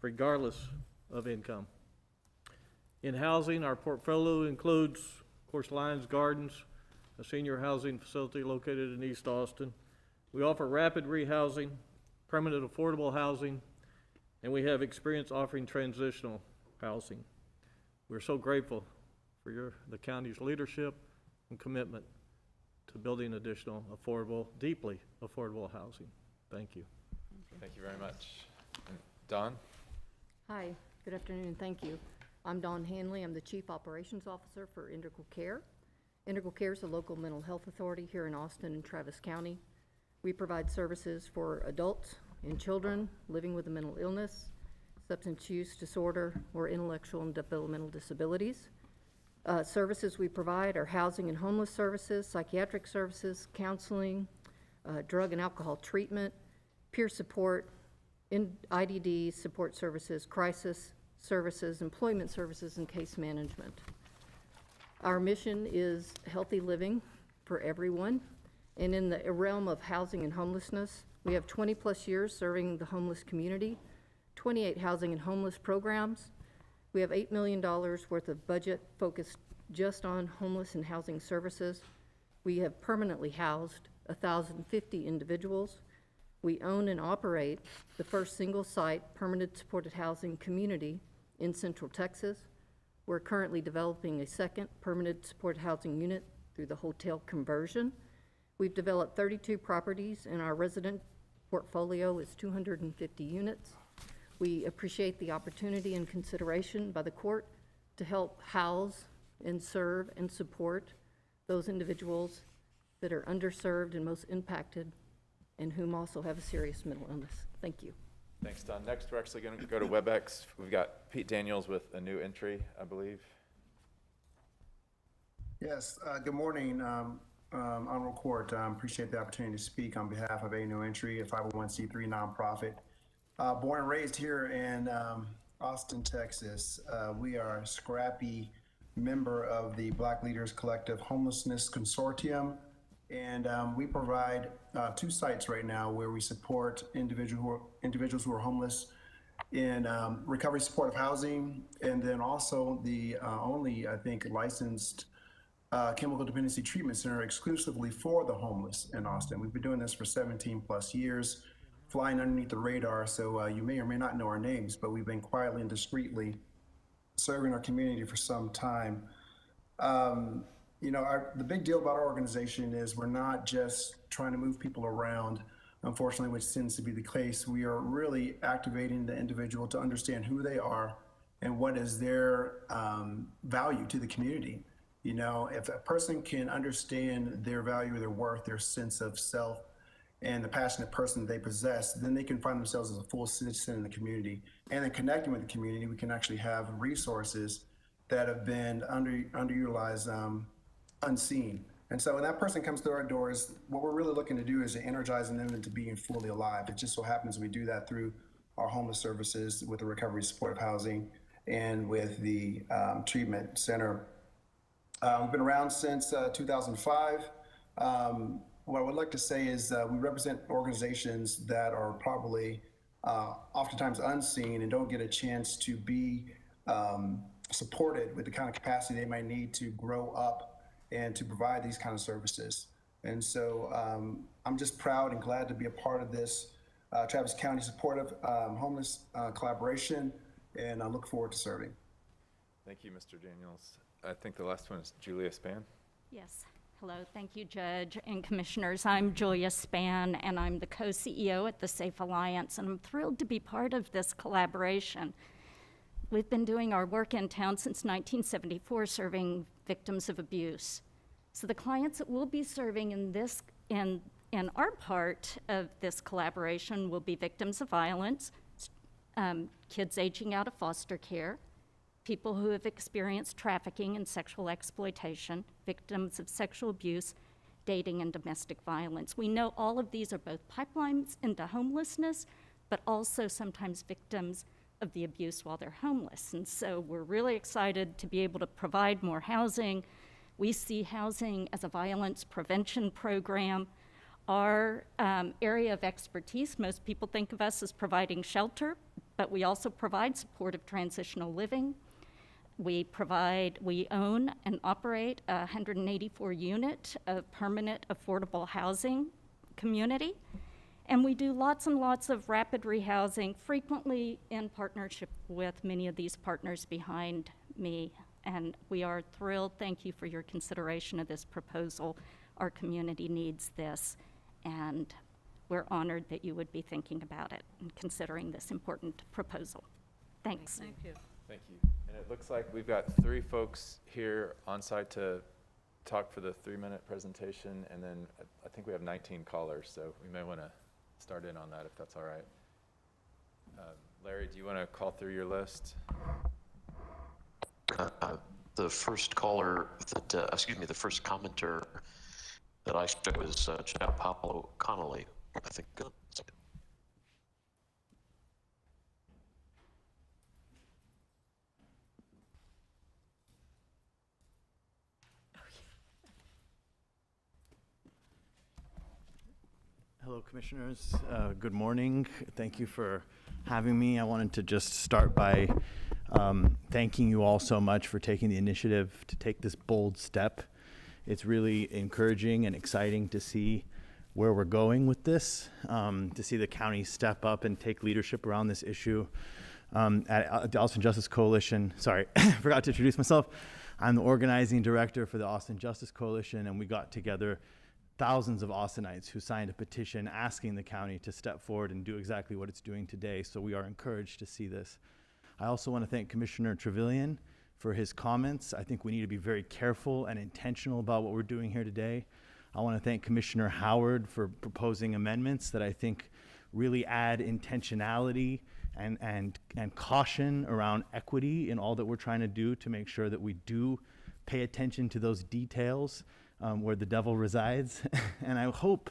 [SPEAKER 6] regardless of income. In housing, our portfolio includes, of course, Lions Gardens, a senior housing facility located in East Austin. We offer rapid rehousing, permanent affordable housing, and we have experience offering transitional housing. We're so grateful for the county's leadership and commitment to building additional affordable, deeply affordable housing. Thank you.
[SPEAKER 2] Thank you very much. And Dawn?
[SPEAKER 12] Hi, good afternoon, thank you. I'm Dawn Hanley, I'm the Chief Operations Officer for Integral Care. Integral Care is a local mental health authority here in Austin and Travis County. We provide services for adults and children living with a mental illness, substance use disorder, or intellectual and developmental disabilities. Services we provide are housing and homeless services, psychiatric services, counseling, drug and alcohol treatment, peer support, IDD support services, crisis services, employment services, and case management. Our mission is healthy living for everyone, and in the realm of housing and homelessness, we have 20-plus years serving the homeless community, 28 housing and homeless programs. We have $8 million worth of budget focused just on homeless and housing services. We have permanently housed 1,050 individuals. We own and operate the first single-site permanent supported housing community in Central Texas. We're currently developing a second permanent supported housing unit through the hotel conversion. We've developed 32 properties, and our resident portfolio is 250 units. We appreciate the opportunity and consideration by the court to help house and serve and support those individuals that are underserved and most impacted, and whom also have a serious mental illness. Thank you.
[SPEAKER 2] Thanks, Don. Next, we're actually going to go to WebEx. We've got Pete Daniels with a new entry, I believe.
[SPEAKER 13] Yes, good morning, Honorable Court. Appreciate the opportunity to speak on behalf of A New Entry, a 501c3 nonprofit. Born and raised here in Austin, Texas. We are a scrappy member of the Black Leaders Collective Homelessness Consortium, and we provide 2 sites right now where we support individuals who are homeless in recovery supportive housing, and then also the only, I think, licensed chemical dependency treatment center exclusively for the homeless in Austin. We've been doing this for 17+ years, flying underneath the radar, so you may or may not know our names, but we've been quietly and discreetly serving our community for some time. You know, the big deal about our organization is we're not just trying to move people around, unfortunately, which tends to be the case. We are really activating the individual to understand who they are and what is their value to the community. You know, if a person can understand their value, their worth, their sense of self, and the passionate person they possess, then they can find themselves as a full citizen in the community. And in connecting with the community, we can actually have resources that have been underutilized, unseen. And so when that person comes through our doors, what we're really looking to do is to energizing them into being fully alive. It just so happens we do that through our homeless services with the recovery supportive housing and with the treatment center. We've been around since 2005. What I would like to say is we represent organizations that are probably oftentimes unseen and don't get a chance to be supported with the kind of capacity they might need to grow up and to provide these kind of services. And so I'm just proud and glad to be a part of this Travis County supportive homeless collaboration, and I look forward to serving.
[SPEAKER 2] Thank you, Mr. Daniels. I think the last one is Julia Spann.
[SPEAKER 14] Yes. Hello. Thank you, Judge and Commissioners. I'm Julia Spann, and I'm the co-CEO at the Safe Alliance, and I'm thrilled to be part of this collaboration. We've been doing our work in town since 1974, serving victims of abuse. So the clients that we'll be serving in our part of this collaboration will be victims of violence, kids aging out of foster care, people who have experienced trafficking and sexual exploitation, victims of sexual abuse, dating and domestic violence. We know all of these are both pipelines into homelessness, but also sometimes victims of the abuse while they're homeless. And so we're really excited to be able to provide more housing. We see housing as a violence prevention program. Our area of expertise, most people think of us as providing shelter, but we also provide supportive transitional living. We own and operate a 184-unit of permanent affordable housing community. And we do lots and lots of rapid rehousing, frequently in partnership with many of these partners behind me. And we are thrilled. Thank you for your consideration of this proposal. Our community needs this, and we're honored that you would be thinking about it and considering this important proposal. Thanks.
[SPEAKER 1] Thank you.
[SPEAKER 2] Thank you. And it looks like we've got 3 folks here on site to talk for the 3-minute presentation, and then I think we have 19 callers, so we may want to start in on that if that's all right. Larry, do you want to call through your list?
[SPEAKER 15] The first caller that, the first commenter that I showed was Chad Pablo Connolly. I think.
[SPEAKER 16] Hello, Commissioners. Good morning. Thank you for having me. I wanted to just start by thanking you all so much for taking the initiative to take this bold step. It's really encouraging and exciting to see where we're going with this, to see the county step up and take leadership around this issue. At the Austin Justice Coalition, sorry, I forgot to introduce myself. I'm the organizing director for the Austin Justice Coalition, and we got together thousands of Austinites who signed a petition asking the county to step forward and do exactly what it's doing today. So we are encouraged to see this. I also want to thank Commissioner Trevelyan for his comments. I think we need to be very careful and intentional about what we're doing here today. I want to thank Commissioner Howard for proposing amendments that I think really add intentionality and caution around equity in all that we're trying to do to make sure that we do pay attention to those details where the devil resides. And I hope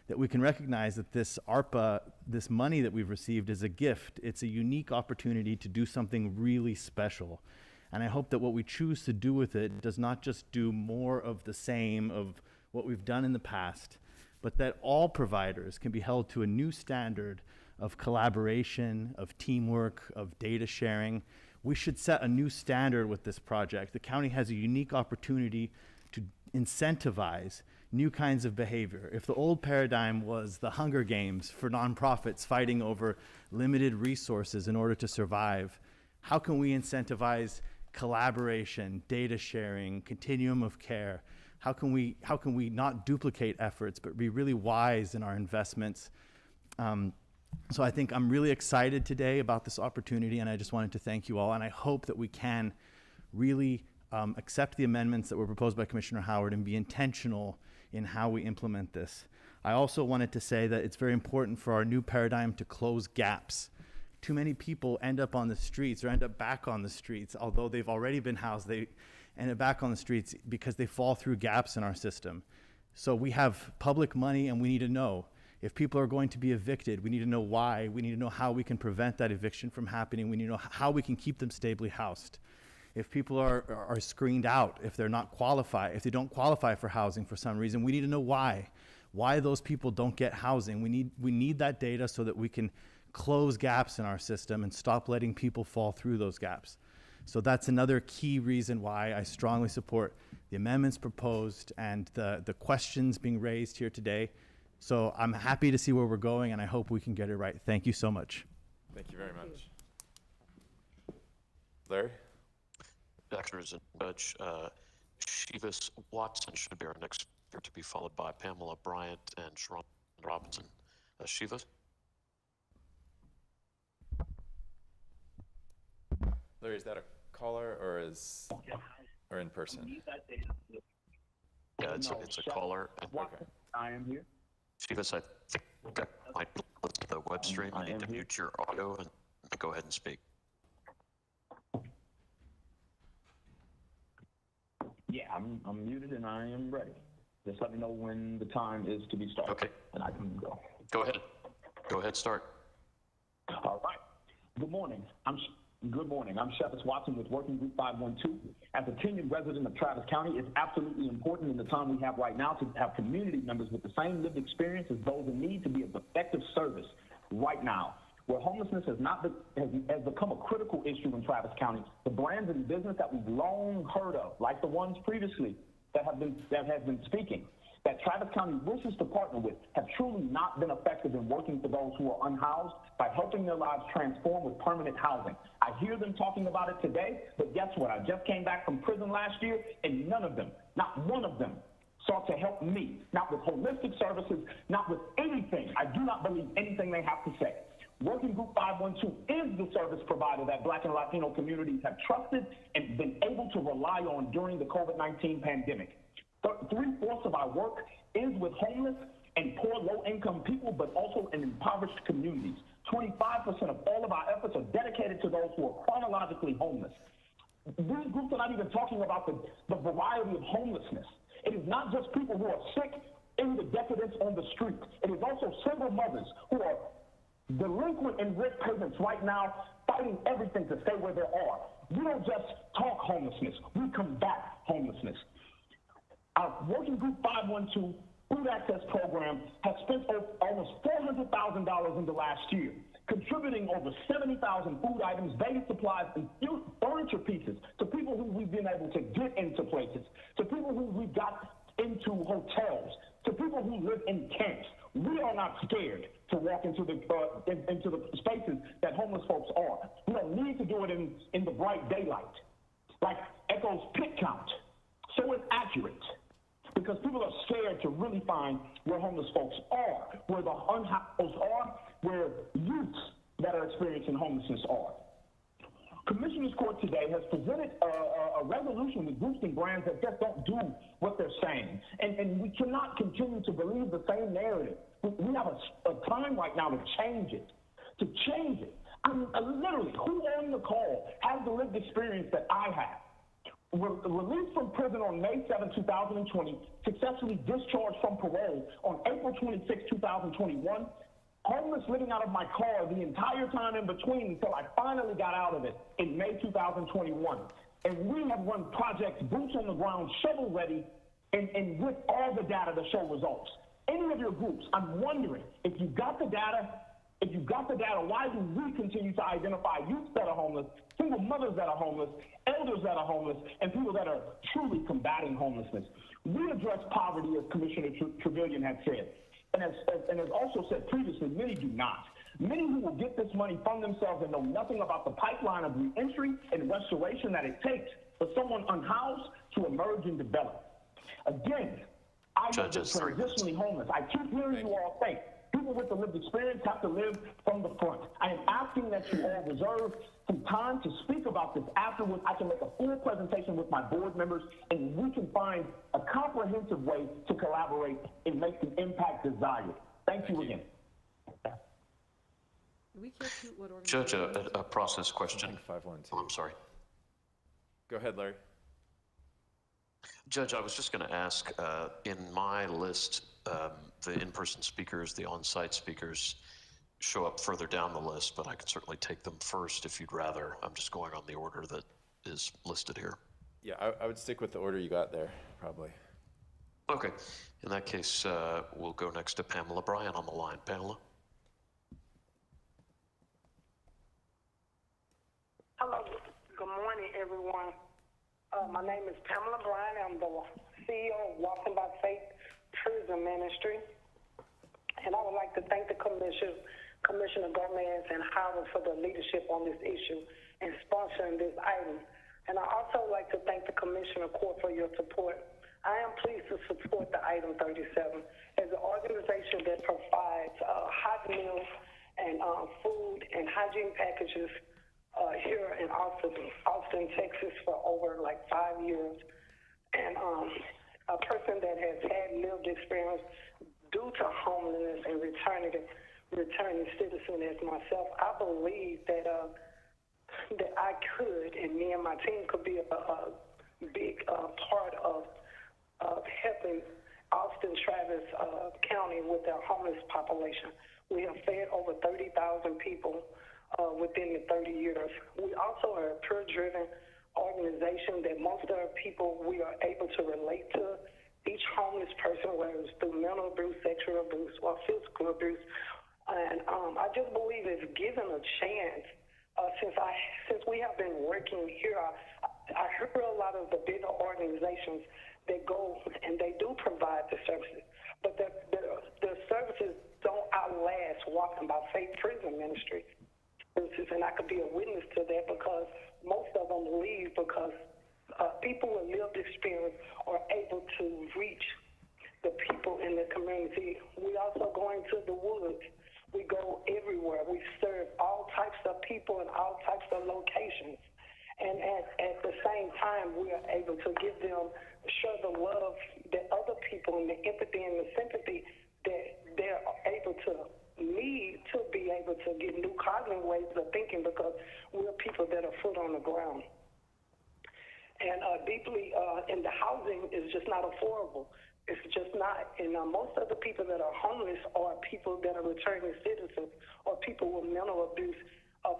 [SPEAKER 16] that we can recognize that this ARPA, this money that we've received, is a gift. It's a unique opportunity to do something really special. And I hope that what we choose to do with it does not just do more of the same of what we've done in the past, but that all providers can be held to a new standard of collaboration, of teamwork, of data sharing. We should set a new standard with this project. The county has a unique opportunity to incentivize new kinds of behavior. If the old paradigm was the Hunger Games for nonprofits fighting over limited resources in order to survive, how can we incentivize collaboration, data sharing, continuum of care? How can we not duplicate efforts, but be really wise in our investments? So I think I'm really excited today about this opportunity, and I just wanted to thank you all. And I hope that we can really accept the amendments that were proposed by Commissioner Howard and be intentional in how we implement this. I also wanted to say that it's very important for our new paradigm to close gaps. Too many people end up on the streets or end up back on the streets, although they've already been housed, they end up back on the streets because they fall through gaps in our system. So we have public money, and we need to know if people are going to be evicted. We need to know why. We need to know how we can prevent that eviction from happening. We need to know how we can keep them stably housed. If people are screened out, if they're not qualified, if they don't qualify for housing for some reason, we need to know why those people don't get housing. We need that data so that we can close gaps in our system and stop letting people fall through those gaps. So that's another key reason why I strongly support the amendments proposed and the questions being raised here today. So I'm happy to see where we're going, and I hope we can get it right. Thank you so much.
[SPEAKER 2] Thank you very much. Larry?
[SPEAKER 15] Actors and Judge Shivas Watson should be our next speaker, to be followed by Pamela Bryant and Sharon Robinson. Shivas?
[SPEAKER 2] Larry, is that a caller or in person?
[SPEAKER 15] Yeah, it's a caller.
[SPEAKER 2] Okay.
[SPEAKER 17] I am here.
[SPEAKER 15] Shivas, I think I might listen to the web stream. You need to mute your audio and go ahead and speak.
[SPEAKER 17] Yeah, I'm muted and I am ready. Just let me know when the time is to be started.
[SPEAKER 15] Okay.
[SPEAKER 17] And I can go.
[SPEAKER 15] Go ahead. Go ahead, start.
[SPEAKER 17] All right. Good morning. I'm Shepherd Watson with Working Group 512. As a tenured resident of Travis County, it's absolutely important in the time we have right now to have community members with the same lived experience as those in need to be of effective service right now. Where homelessness has become a critical issue in Travis County, the brands and business that we've long heard of, like the ones previously that have been speaking, that Travis County wishes to partner with, have truly not been effective in working for those who are unhoused by helping their lives transform with permanent housing. I hear them talking about it today, but guess what? I just came back from prison last year, and none of them, not one of them, sought to help me, not with holistic services, not with anything. I do not believe anything they have to say. Working Group 512 is the service provider that Black and Latino communities have trusted and been able to rely on during the COVID-19 pandemic. 3/4 of our work is with homeless and poor low-income people, but also in impoverished communities. 25% of all of our efforts are dedicated to those who are chronologically homeless. These groups are not even talking about the variety of homelessness. It is not just people who are sick in the decadence on the street. It is also single mothers who are delinquent in rent payments right now, fighting everything to stay where they are. We don't just talk homelessness, we combat homelessness. Our Working Group 512 Food Access Program has spent almost $400,000 in the last year, contributing over 70,000 food items, baby supplies, and furniture pieces to people who we've been able to get into places, to people who we got into hotels, to people who live in camps. We are not scared to walk into the spaces that homeless folks are. We don't need to do it in the bright daylight. Like Echo's pit count, so it's accurate. Because people are scared to really find where homeless folks are, where the unhoused are, where youths that are experiencing homelessness are. Commissioner's Court today has presented a resolution with groups and brands that just don't do what they're saying. And we cannot continue to believe the same narrative. We have a time right now to change it. I mean, literally, who on the call has the lived experience that I have? Released from prison on May 7, 2020, successfully discharged from parole on April 26, 2021, homeless living out of my car the entire time in between until I finally got out of it in May 2021. And we have run projects, boots on the ground, shovel ready, and with all the data to show results. Any of your groups, I'm wondering, if you got the data, why do we continue to identify youth that are homeless, single mothers that are homeless, elders that are homeless, and people that are truly combating homelessness? We address poverty, as Commissioner Trevelyan had said. And as also said previously, many do not. Many who will get this money from themselves and know nothing about the pipeline of reentry and restoration that it takes for someone unhoused to emerge and develop. Again, I was transitionally homeless. I keep hearing you all say, people with the lived experience have to live from the front. I am asking that you all reserve some time to speak about this afterwards. I can make a full presentation with my board members, and we can find a comprehensive way to collaborate and make the impact desired. Thank you again.
[SPEAKER 15] Judge, a process question.
[SPEAKER 2] 512.
[SPEAKER 15] Oh, I'm sorry.
[SPEAKER 2] Go ahead, Larry.
[SPEAKER 15] Judge, I was just going to ask, in my list, the in-person speakers, the on-site speakers show up further down the list, but I can certainly take them first if you'd rather. I'm just going on the order that is listed here.
[SPEAKER 2] Yeah, I would stick with the order you got there, probably.
[SPEAKER 15] Okay. In that case, we'll go next to Pamela Bryan on the line. Pamela?
[SPEAKER 18] Hello. Good morning, everyone. My name is Pamela Bryan. I'm the CEO of Walking by Faith Tourism Ministry. And I would like to thank the Commissioner Gomez and Howard for the leadership on this issue and sponsoring this item. And I also like to thank the Commissioner Court for your support. I am pleased to support the item 37 as an organization that provides hot meals and food and hygiene packages here in Austin, Texas for over like 5 years. And a person that has had lived experience due to homelessness and returning citizen as myself, I believe that that I could, and me and my team could be a big part of helping Austin, Travis County with their homeless population. We have fed over 30,000 people within the 30 years. We also are a peer-driven organization that most of our people we are able to relate to. Each homeless person, whether it's through mental abuse, sexual abuse, or physical abuse. And I just believe it's given a chance. Since we have been working here, I heard a lot of the bigger organizations that go and they do provide the services, but the services don't outlast Walking by Faith Prison Ministry. And I could be a witness to that because most of them leave because people with lived experience are able to reach the people in the community. We also go into the woods. We go everywhere. We serve all types of people in all types of locations. And at the same time, we are able to give them, show the love that other people and the empathy and the sympathy that they're able to need to be able to get new cognitive ways of thinking because we're people that are foot on the ground. And deeply in the housing is just not affordable. It's just not. And most of the people that are homeless are people that are returning citizens or people with mental abuse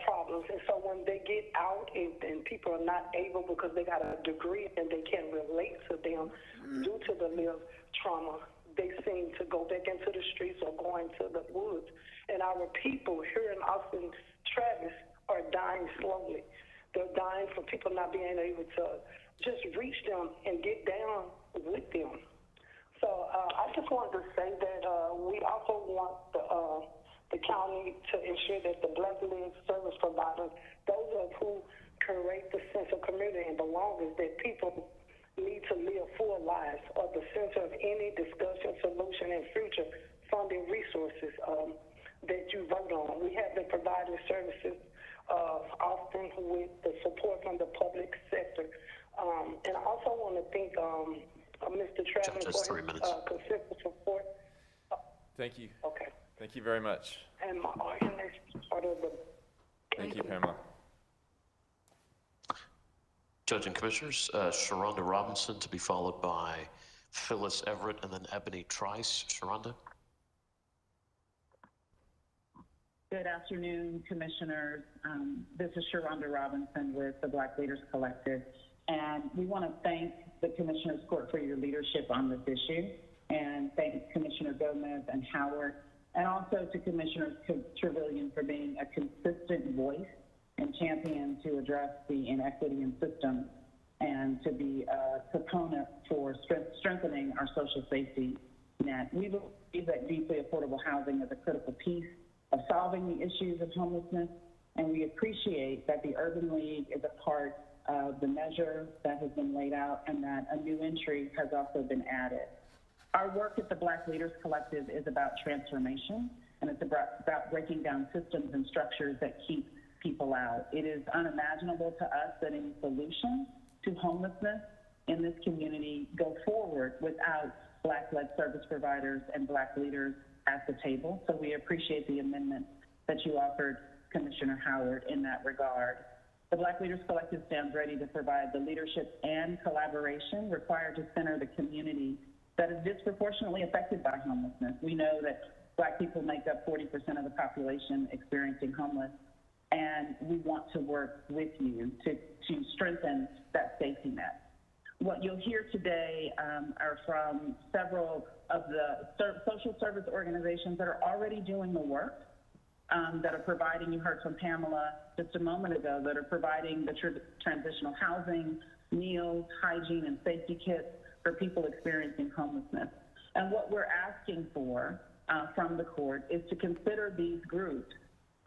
[SPEAKER 18] problems. And so when they get out and people are not able because they got a degree and they can't relate to them due to the lived trauma, they seem to go back into the streets or go into the woods. And our people here in Austin, Travis, are dying slowly. They're dying from people not being able to just reach them and get down with them. So I just wanted to say that we also want the county to ensure that the Black-led service providers, those of who create the sense of community and belonging, that people need to live full lives, are the center of any discussion, solution, and future funding resources that you vote on. We have been providing services often with the support from the public sector. And I also want to thank Mr. Travis for his consistent support.
[SPEAKER 2] Thank you.
[SPEAKER 18] Okay.
[SPEAKER 2] Thank you very much.
[SPEAKER 18] And my organization is part of the...
[SPEAKER 2] Thank you, Pamela.
[SPEAKER 15] Judge and Commissioners, Sharonda Robinson to be followed by Phyllis Everett and then Ebony Trice. Sharonda.
[SPEAKER 19] Good afternoon, Commissioners. This is Sharonda Robinson with the Black Leaders Collective, and we want to thank the Commissioners Court for your leadership on this issue, and thank Commissioner Gomez and Howard, and also to Commissioner Trevelyan for being a consistent voice and champion to address the inequity in systems and to be a proponent for strengthening our social safety net. We believe that deeply affordable housing is a critical piece of solving the issues of homelessness, and we appreciate that the Urban League is a part of the measure that has been laid out and that a new entry has also been added. Our work at the Black Leaders Collective is about transformation, and it's about breaking down systems and structures that keep people out. It is unimaginable to us that any solution to homelessness in this community go forward without Black-led service providers and Black leaders at the table. So we appreciate the amendment that you offered, Commissioner Howard, in that regard. The Black Leaders Collective stands ready to provide the leadership and collaboration required to center the community that is disproportionately affected by homelessness. We know that Black people make up 40% of the population experiencing homeless, and we want to work with you to strengthen that safety net. What you'll hear today are from several of the social service organizations that are already doing the work, that are providing, you heard from Pamela just a moment ago, that are providing the transitional housing, meals, hygiene, and safety kits for people experiencing homelessness. And what we're asking for from the court is to consider these groups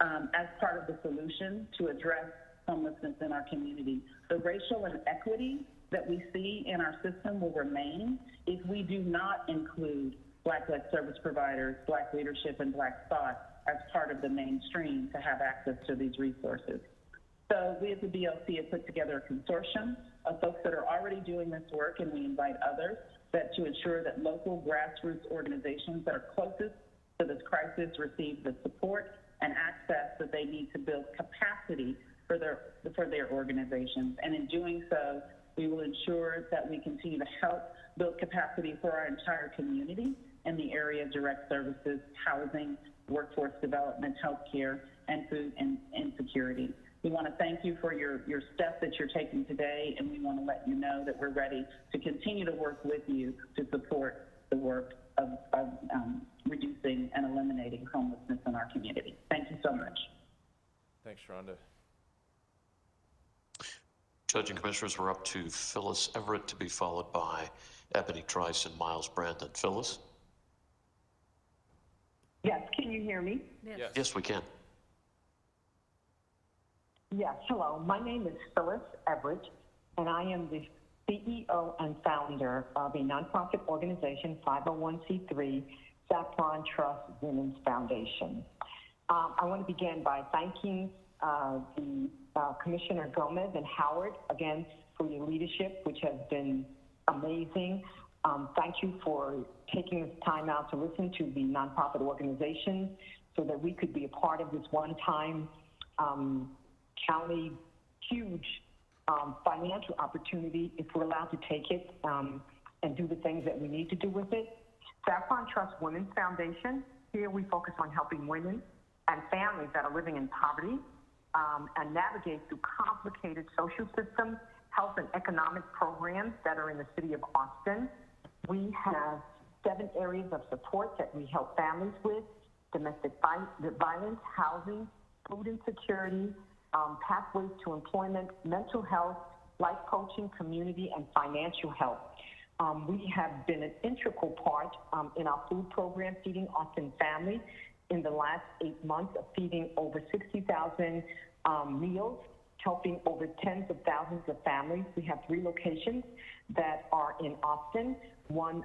[SPEAKER 19] as part of the solution to address homelessness in our community. The racial inequity that we see in our system will remain if we do not include Black-led service providers, Black leadership, and Black thought as part of the mainstream to have access to these resources. So we at the BLC have put together a consortium of folks that are already doing this work, and we invite others that to ensure that local grassroots organizations that are closest to this crisis receive the support and access that they need to build capacity for their organizations. And in doing so, We will ensure that we continue to help build capacity for our entire community in the area of direct services, housing, workforce development, healthcare, and food and security. We want to thank you for your step that you're taking today, and we want to let you know that we're ready to continue to work with you to support the work of reducing and eliminating homelessness in our community. Thank you so much.
[SPEAKER 2] Thanks, Rhonda.
[SPEAKER 15] Judge and Commissioners, we're up to Phyllis Everett, to be followed by Ebony Trice and Miles Brandon. Phyllis?
[SPEAKER 20] Yes, can you hear me?
[SPEAKER 15] Yes, we can.
[SPEAKER 20] Yes, hello. My name is Phyllis Everett, and I am the CEO and founder of a nonprofit organization, 501c3, Saffron Trust Women's Foundation. I want to begin by thanking the Commissioner Gomez and Howard again for your leadership, which has been amazing. Thank you for taking this time out to listen to the nonprofit organization so that we could be a part of this one-time county huge financial opportunity if we're allowed to take it and do the things that we need to do with it. Saffron Trust Women's Foundation, here we focus on helping women and families that are living in poverty and navigate through complicated social systems, health and economic programs that are in the city of Austin. We have 7 areas of support that we help families with: domestic violence, housing, food insecurity, pathways to employment, mental health, life coaching, community, and financial help. We have been an integral part in our food program, Feeding Austin Families, in the last 8 months of feeding over 60,000 meals, helping over tens of thousands of families. We have 3 locations that are in Austin, one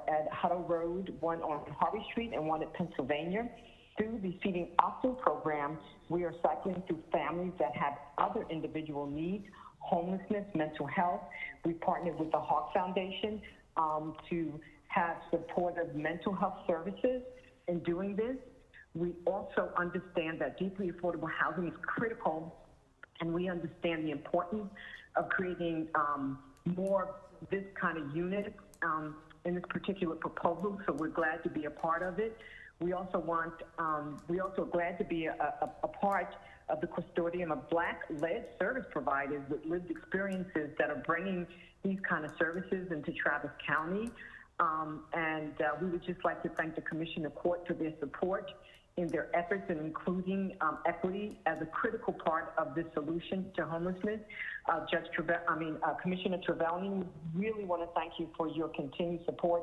[SPEAKER 20] at Huddle Road, one on Harvey Street, and one at Pennsylvania. Through the Feeding Austin program, we are cycling through families that have other individual needs, homelessness, mental health. We partnered with the Hawk Foundation to have supportive mental health services in doing this. We also understand that deeply affordable housing is critical, and we understand the importance of creating more of this kind of units in this particular proposal, so we're glad to be a part of it. We also glad to be a part of the consortium of Black-led service providers with lived experiences that are bringing these kind of services into Travis County. We would just like to thank the Commissioner Court for their support in their efforts in including equity as a critical part of the solution to homelessness. Commissioner Trevellini, really want to thank you for your continued support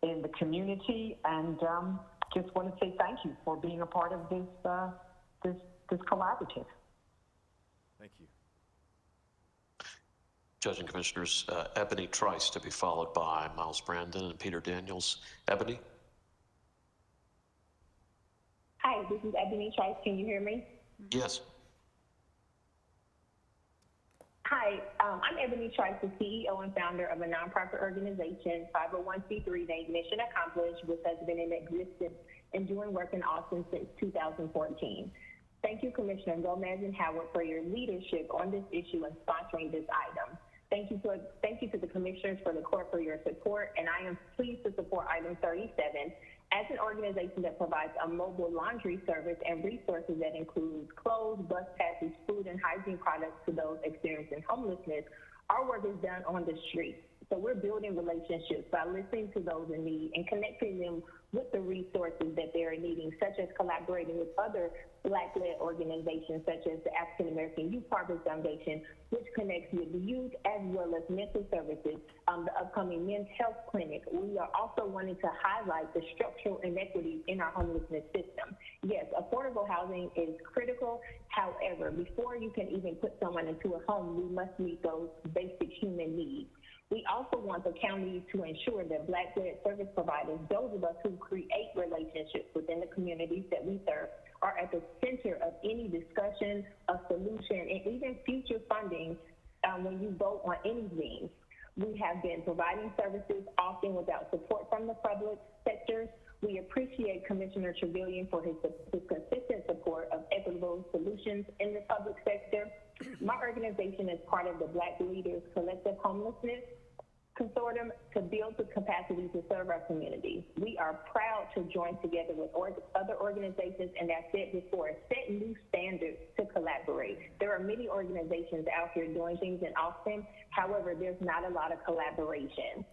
[SPEAKER 20] in the community, and just want to say thank you for being a part of this collaborative.
[SPEAKER 2] Thank you.
[SPEAKER 15] Judge and Commissioners, Ebony Trice, to be followed by Miles Brandon and Peter Daniels. Ebony?
[SPEAKER 21] Hi, this is Ebony Trice. Can you hear me?
[SPEAKER 15] Yes.
[SPEAKER 21] Hi, I'm Ebony Trice, the CEO and founder of a nonprofit organization, 501c3, named Mission Accomplished, which has been in existence and doing work in Austin since 2014. Thank you, Commissioner Gomez and Howard, for your leadership on this issue and sponsoring this item. Thank you to the commissioners for the court for your support, and I am pleased to support item 37 as an organization that provides a mobile laundry service and resources that includes clothes, bus passes, food, and hygiene products to those experiencing homelessness. Our work is done on the street. So we're building relationships by listening to those in need and connecting them with the resources that they're needing, such as collaborating with other Black-led organizations, such as the African American Youth Harvest Foundation, which connects with the youth as well as mental services, the upcoming men's health clinic. We are also wanting to highlight the structural inequities in our homelessness system. Yes, affordable housing is critical. However, before you can even put someone into a home, we must meet those basic human needs. We also want the county to ensure that Black-led service providers, those of us who create relationships within the communities that we serve, are at the center of any discussion, a solution, and even future funding when you vote on anything. We have been providing services often without support from the public sectors. We appreciate Commissioner Trevellini for his consistent support of equitable solutions in the public sector. My organization is part of the Black Leaders Collective Homelessness Consortium to build the capacity to serve our community. We are proud to join together with other organizations, and as said before, set new standards to collaborate. There are many organizations out here doing things in Austin. However, there's not a lot of collaboration.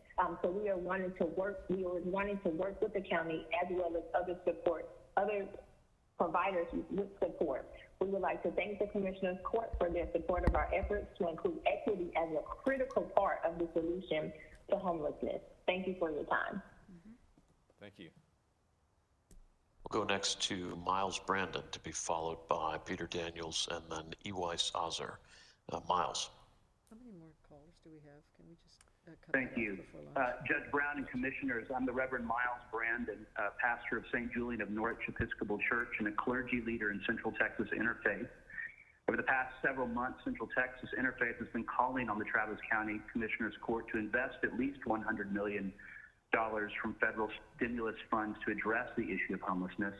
[SPEAKER 21] So we are wanting to work with the county as well as other providers with support. We would like to thank the Commissioners Court for their support of our efforts to include equity as a critical part of the solution to homelessness. Thank you for your time.
[SPEAKER 2] Thank you.
[SPEAKER 15] We'll go next to Miles Brandon, to be followed by Peter Daniels and then Eweiss Ozer. Miles.
[SPEAKER 4] How many more callers do we have? Can we just cut
[SPEAKER 5] Thank
[SPEAKER 4] that
[SPEAKER 5] you.
[SPEAKER 4] off before lunch?
[SPEAKER 5] Judge Brown and Commissioners, I'm the Reverend Miles Brandon, pastor of St. Julian of Norwich Episcopal Church and a clergy leader in Central Texas Interfaith. Over the past several months, Central Texas Interfaith has been calling on the Travis County Commissioners Court to invest at least $100 million from federal stimulus funds to address the issue of homelessness.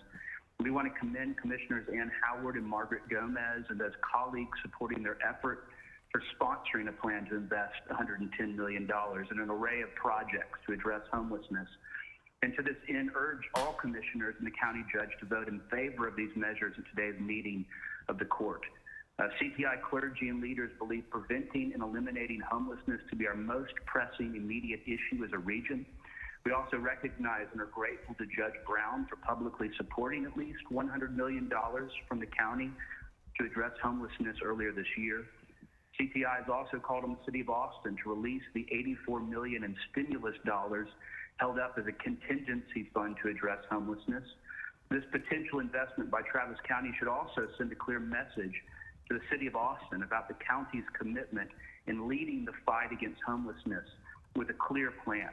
[SPEAKER 5] We want to commend Commissioners Ann Howard and Margaret Gomez and those colleagues supporting their effort for sponsoring a plan to invest $110 million in an array of projects to address homelessness. And to this end, urge all commissioners and the county judge to vote in favor of these measures at today's meeting of the court. CTI clergy and leaders believe preventing and eliminating homelessness to be our most pressing immediate issue as a region. We also recognize and are grateful to Judge Brown for publicly supporting at least $100 million from the county to address homelessness earlier this year. CTI has also called on the City of Austin to release the $84 million in stimulus dollars held up as a contingency fund to address homelessness. This potential investment by Travis County should also send a clear message to the City of Austin about the county's commitment in leading the fight against homelessness with a clear plan.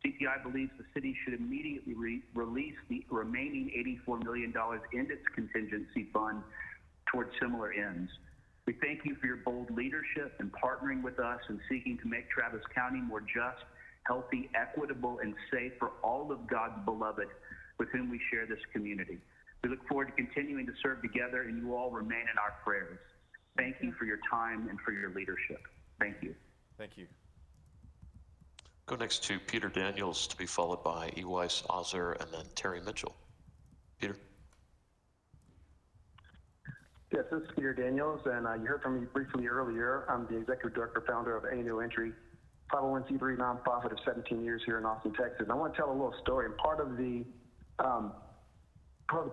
[SPEAKER 5] CTI believes the city should immediately release the remaining $84 million in its contingency fund towards similar ends. We thank you for your bold leadership and partnering with us in seeking to make Travis County more just, healthy, equitable, and safe for all of God's beloved with whom we share this community. We look forward to continuing to serve together, and you all remain in our prayers. Thank you for your time and for your leadership. Thank you.
[SPEAKER 2] Thank you.
[SPEAKER 15] Go next to Peter Daniels, to be followed by Eweiss Ozer and then Terry Mitchell. Peter.
[SPEAKER 13] Yes, this is Peter Daniels, and you heard from me briefly earlier. I'm the executive director, founder of A No Entry, 501c3 nonprofit of 17 years here in Austin, Texas. I want to tell a little story. And part of the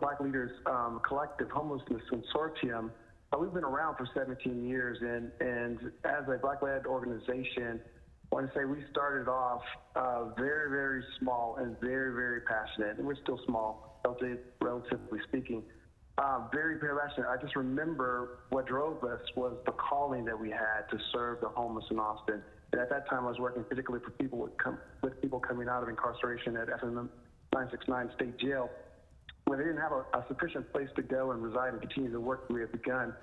[SPEAKER 13] Black Leaders Collective Homelessness Consortium, we've been around for 17 years, and as a Black-led organization, I want to say we started off very, very small and very, very passionate. And we're still small, relatively speaking. Very, very passionate. I just remember what drove us was the calling that we had to serve the homeless in Austin. And at that time, I was working particularly for people with people coming out of incarceration at FM 969 State Jail, where they didn't have a sufficient place to go and reside and continue the work we had begun,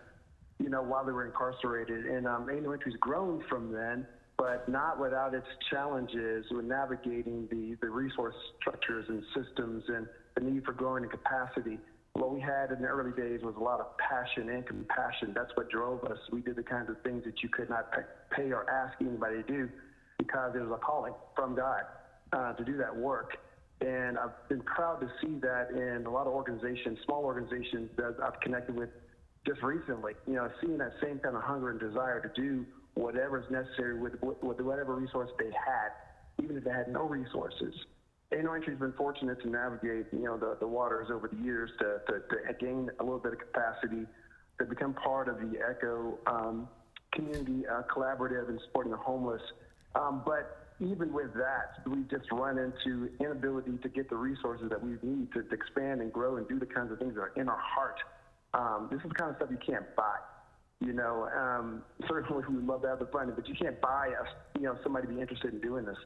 [SPEAKER 13] while they were incarcerated. And A No Entry's grown from then, but not without its challenges with navigating the resource structures and systems and the need for growing in capacity. What we had in the early days was a lot of passion and compassion. That's what drove us. We did the kinds of things that you could not pay or ask anybody to do because there was a calling from God to do that work. And I've been proud to see that in a lot of organizations, small organizations that I've connected with just recently, seeing that same kind of hunger and desire to do whatever is necessary with whatever resource they had, even if they had no resources. A No Entry's been fortunate to navigate, the waters over the years to gain a little bit of capacity, to become part of the ECHO community collaborative in supporting the homeless. But even with that, we just run into inability to get the resources that we need to expand and grow and do the kinds of things that are in our heart. This is the kind of stuff you can't buy. Certainly we would love to have the funding, but you can't buy somebody to be interested in doing this.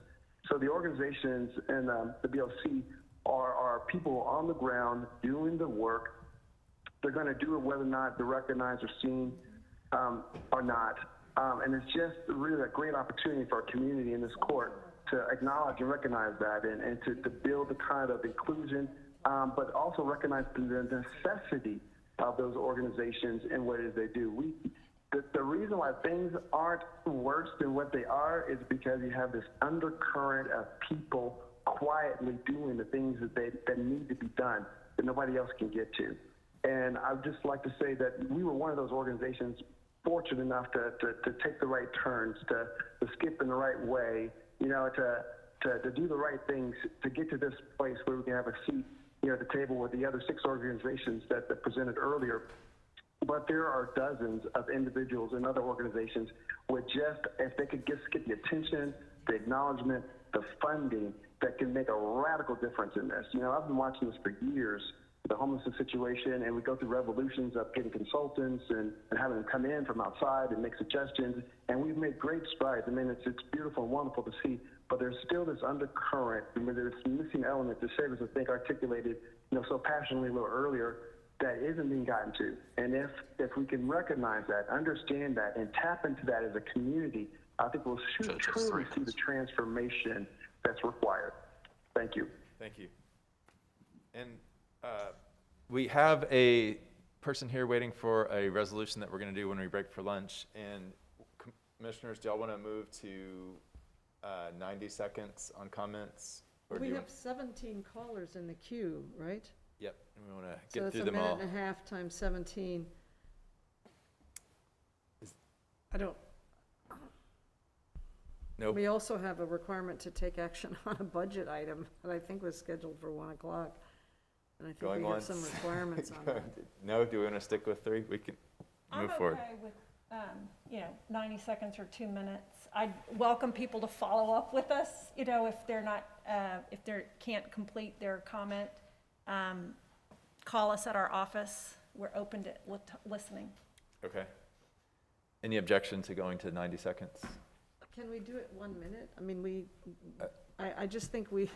[SPEAKER 13] So the organizations and the BLC are people on the ground doing the work. They're going to do it whether or not they're recognized or seen or not. And it's just really a great opportunity for our community in this court to acknowledge and recognize that and to build the kind of inclusion, but also recognize the necessity of those organizations and what it is they do. The
[SPEAKER 3] reason why things aren't worse than what they are is because you have this undercurrent of people quietly doing the things that need to be done that nobody else can get to. And I'd just like to say that we were one of those organizations fortunate enough to take the right turns, to skip in the right way, to do the right things, to get to this place where we can have a seat, at the table with the other 6 organizations that presented earlier. But there are dozens of individuals and other organizations with if they could just get the attention, the acknowledgement, the funding that can make a radical difference in this. I've been watching this for years, the homelessness situation, and we go through revolutions of getting consultants and having them come in from outside and make suggestions, and we've made great strides. I mean, it's beautiful and wonderful to see, but there's still this undercurrent, there's missing element that Savers, I think, articulated, so passionately a little earlier, that isn't being gotten to. And if we can recognize that, understand that, and tap into that as a community, I think we'll truly see the transformation that's required. Thank you.
[SPEAKER 2] Thank you. And we have a person here waiting for a resolution that we're going to do when we break for lunch. And commissioners, do y'all want to move to 90 seconds on comments? Or
[SPEAKER 4] We have 17 callers in the queue, right?
[SPEAKER 2] Yep, and we want to get through them all.
[SPEAKER 4] So it's a minute and a half times 17.
[SPEAKER 2] Nope.
[SPEAKER 4] We also have a requirement to take action on a budget item that I think was scheduled for 1 o'clock. And I think
[SPEAKER 2] Going
[SPEAKER 4] we have
[SPEAKER 2] once.
[SPEAKER 4] some requirements on that.
[SPEAKER 2] No, do we want to stick with 3? We can move forward.
[SPEAKER 22] I'm okay with, 90 seconds or 2 minutes. I'd welcome people to follow up with us, if they're not, if they can't complete their comment. Call us at our office. We're open to listening.
[SPEAKER 2] Okay. Any objection to going to 90 seconds?
[SPEAKER 4] Can we do it 1 minute? I mean, I just think we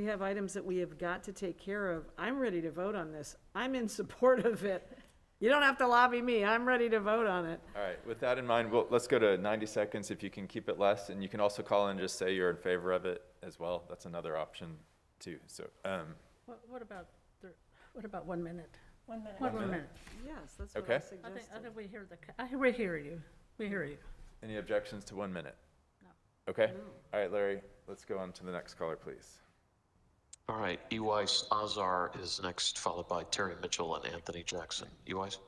[SPEAKER 4] have items that we have got to take care of. I'm ready to vote on this. I'm in support of it. You don't have to lobby me. I'm ready to vote on it.
[SPEAKER 2] All right, with that in mind, let's go to 90 seconds if you can keep it less, and you can also call in and just say you're in favor of it as well. That's another option too. So,
[SPEAKER 1] What about 1 minute?
[SPEAKER 22] 1 minute.
[SPEAKER 1] 1 minute.
[SPEAKER 4] Yes, that's what
[SPEAKER 2] Okay.
[SPEAKER 4] I suggested.
[SPEAKER 1] I think we hear we hear you. We hear you.
[SPEAKER 2] any objections to 1 minute?
[SPEAKER 1] No.
[SPEAKER 2] Okay. All right, Larry, let's go on to the next caller, please.
[SPEAKER 15] All right, Ewise Azar is next, followed by Terry Mitchell and Anthony Jackson. Ewise?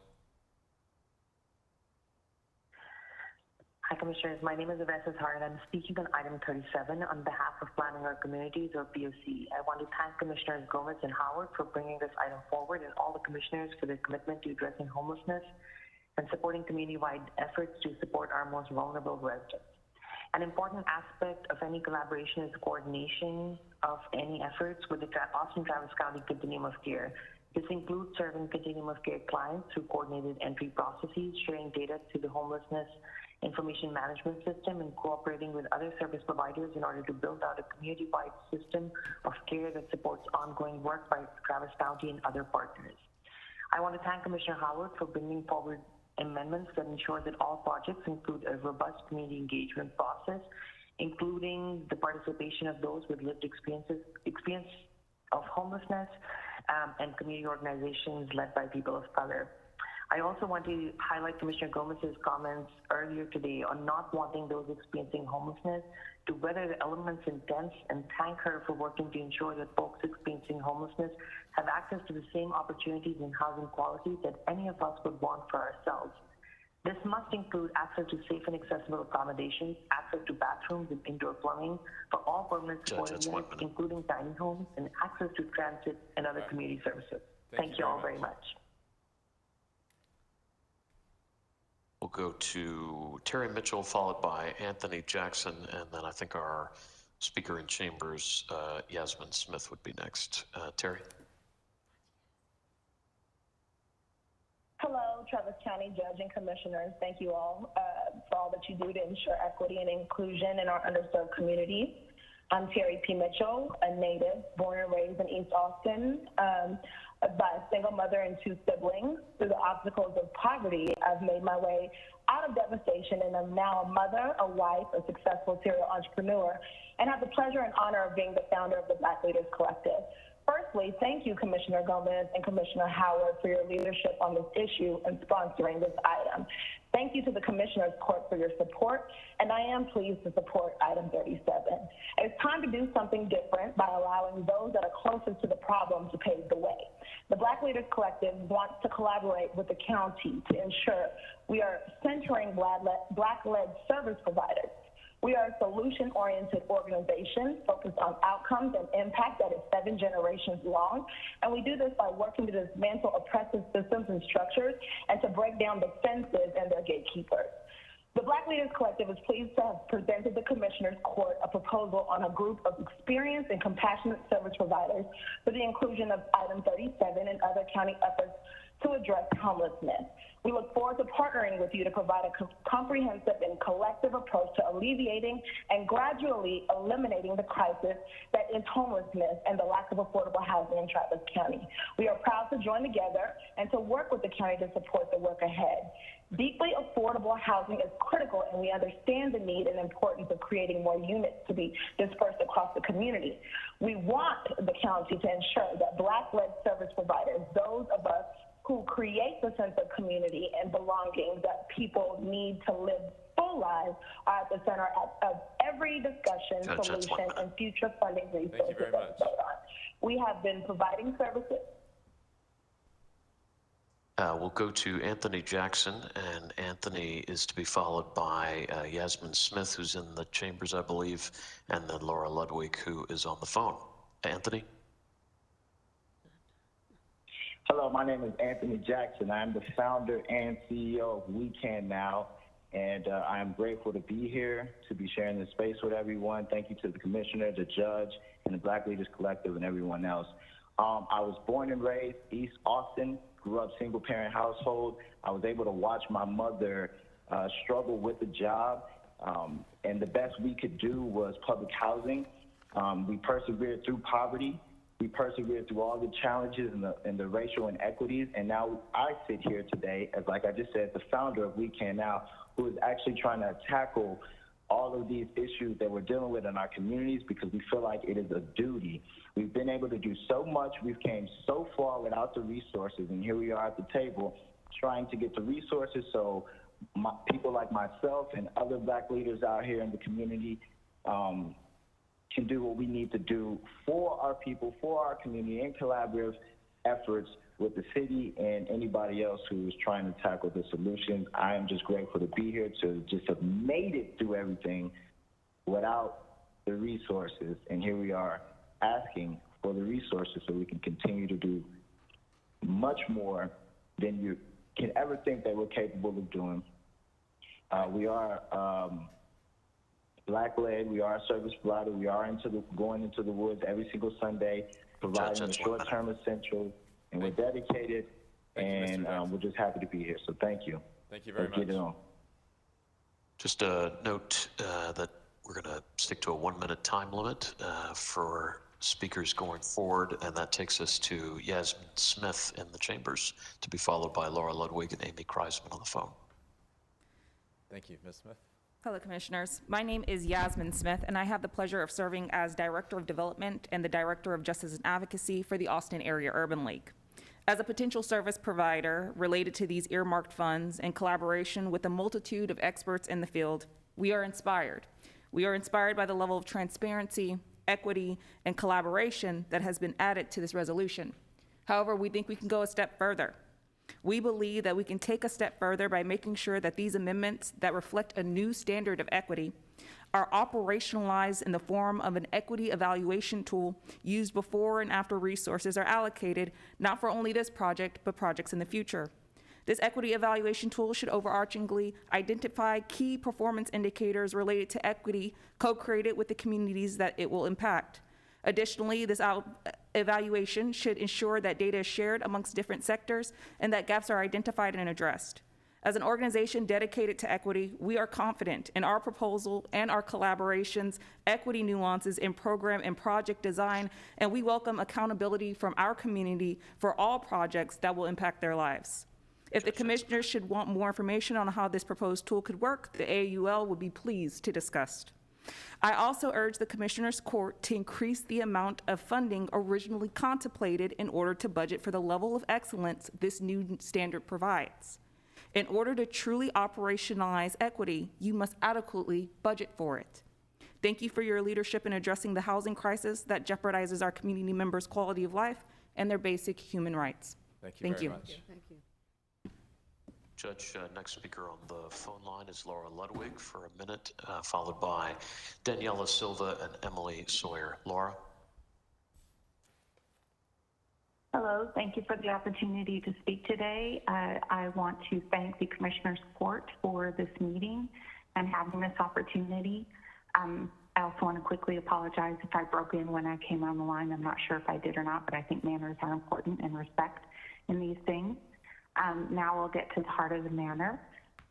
[SPEAKER 20] Hi, Commissioners. My name is Yves Azar, and I'm speaking on item 37 on behalf of Planning Our Communities, or POC. I want to thank Commissioners Gomez and Howard for bringing this item forward, and all the commissioners for their commitment to addressing homelessness and supporting community-wide efforts to support our most vulnerable residents. An important aspect of any collaboration is coordination of any efforts with the Austin-Travis County Continuum of Care. This includes serving Continuum of Care clients through coordinated entry processes, sharing data to the homelessness information management system, and cooperating with other service providers in order to build out a community-wide system of care that supports ongoing work by Travis County and other partners. I want to thank Commissioner Howard for bringing forward amendments that ensure that all projects include a robust community engagement process, including the participation of those with lived experience of homelessness and community organizations led by people of color. I also want to highlight Commissioner Gomez's comments earlier today on not wanting those experiencing homelessness to weather the elements intense, and thank her for working to ensure that folks experiencing homelessness have access to the same opportunities and housing quality that any of us would want for ourselves. This must include access to safe and accessible accommodations, access to bathrooms and indoor plumbing for all permanent supporting units, including tiny homes, and access to transit and other community services. Thank you all very much.
[SPEAKER 15] We'll go to Terry Mitchell, followed by Anthony Jackson, and then I think our Speaker in Chambers, Yasmin Smith, would be next. Terry?
[SPEAKER 21] Hello, Travis County Judge and Commissioners. Thank you all for all that you do to ensure equity and inclusion in our underserved communities. I'm Terry P. Mitchell, a native, born and raised in East Austin, by a single mother and 2 siblings. Through the obstacles of poverty, I've made my way out of devastation, and I'm now a mother, a wife, a successful serial entrepreneur, and have the pleasure and honor of being the founder of the Black Leaders Collective. Firstly, thank you, Commissioner Gomez and Commissioner Howard, for your leadership on this issue and sponsoring this item. Thank you you to the Commissioners Court for your support, and I am pleased to support item 37. It's time to do something different by allowing those that are closest to the problem to pave the way. The Black Leaders Collective wants to collaborate with the county to ensure we are centering Black-led service providers. We are a solution-oriented organization focused on outcomes and impact that is 7 generations long, and we do this by working to dismantle oppressive systems and structures and to break down the fences and their gatekeepers. The Black Leaders Collective is pleased to have presented the Commissioners Court a proposal on a group of experienced and compassionate service providers for the inclusion of item 37 and other county efforts to address homelessness. We look forward to partnering with you to provide a comprehensive and collective approach to alleviating and gradually eliminating the crisis that is homelessness and the lack of affordable housing in Travis County. We are proud to join together and to work with the county to support the work ahead. Deeply affordable housing is critical, and we understand the need and importance of creating more units to be dispersed across the community. We want the county to ensure that Black-led service providers, those of us who create the sense of community and belonging that people need to live full lives, are at the center of every discussion, solution, and future funding resources.
[SPEAKER 2] Thank you very much.
[SPEAKER 21] We have been providing services.
[SPEAKER 15] We'll go to Anthony Jackson, and Anthony is to be followed by Yasmin Smith, who's in the chambers, I believe, and then Laura Ludwig, who is on the phone. Anthony?
[SPEAKER 7] Hello, my name is Anthony Jackson. I'm the founder and CEO of We Can Now, and I am grateful to be here, to be sharing this space with everyone. Thank you to the commissioner, the judge, and the Black Leaders Collective, and everyone else. I was born and raised East Austin, grew up single-parent household. I was able to watch my mother struggle with the job, and the best we could do was public housing. We persevered through poverty. We persevered through all the challenges and the racial inequities, and now I sit here today as, like I just said, the founder of We Can Now, who is actually trying to tackle all of these issues that we're dealing with in our communities because we feel like it is a duty. We've been able to do so much. We've came so far without the resources, and here we are at the table trying to get the resources so people like myself and other Black leaders out here in the community can do what we need to do for our people, for our community, in collaborative efforts with the city and anybody else who is trying to tackle the solutions. I am just grateful to be here, to just have made it through everything without the resources. And here we are asking for the resources so we can continue to do much more than you can ever think that we're capable of doing. We are Black-led, we are a service provider, we are going into the woods every single Sunday, providing the short-term essentials, and we're dedicated, and we're just happy to be here. So thank you.
[SPEAKER 2] Thank you very much.
[SPEAKER 7] Get it on.
[SPEAKER 15] Just a note that we're going to stick to a 1-minute time limit for speakers going forward, and that takes us to Yasmin Smith in the chambers, to be followed by Laura Ludwig and Amy Kreisman on the phone.
[SPEAKER 2] Thank you. Ms. Smith?
[SPEAKER 8] Hello, Commissioners. My name is Yasmin Smith, and I have the pleasure of serving as Director of Development and the Director of Justice and Advocacy for the Austin Area Urban League. As a potential service provider related to these earmarked funds in collaboration with a multitude of experts in the field, we are inspired. We are inspired by the level of transparency, equity, and collaboration that has been added to this resolution. However, we think we can go a step further. We believe that we can take a step further by making sure that these amendments that reflect a new standard of equity are operationalized in the form of an equity evaluation tool used before and after resources are allocated, not for only this project, but projects in the future. This equity evaluation tool should overarchingly identify key performance indicators related to equity co-created with the communities that it will impact. Additionally, this evaluation should ensure that data is shared amongst different sectors and that gaps are identified and addressed. As an organization dedicated to equity, we are confident in our proposal and our collaborations, equity nuances in program and project design, and we welcome accountability from our community for all projects that will impact their lives. If the commissioners should want more information on how this proposed tool could work, the AUL would be pleased to discuss. I also urge the Commissioners Court to increase the amount of funding originally contemplated in order to budget for the level of excellence this new standard provides. In order to truly operationalize equity, you must adequately budget for it. Thank you for your leadership in addressing the housing crisis that jeopardizes our community members' quality of life and their basic human rights.
[SPEAKER 2] Thank you very much.
[SPEAKER 4] Thank you.
[SPEAKER 15] Judge, next speaker on the phone line is Laura Ludwig for a minute, followed by Daniela Silva and Emily Sawyer. Laura?
[SPEAKER 9] Hello, thank you for the opportunity to speak today. I want to thank the Commissioner's Court for this meeting and having this opportunity. I also want to quickly apologize if I broke in when I came on the line. I'm not sure if I did or not, but I think manners are important and respect in these things. Now we'll get to the heart of the matter.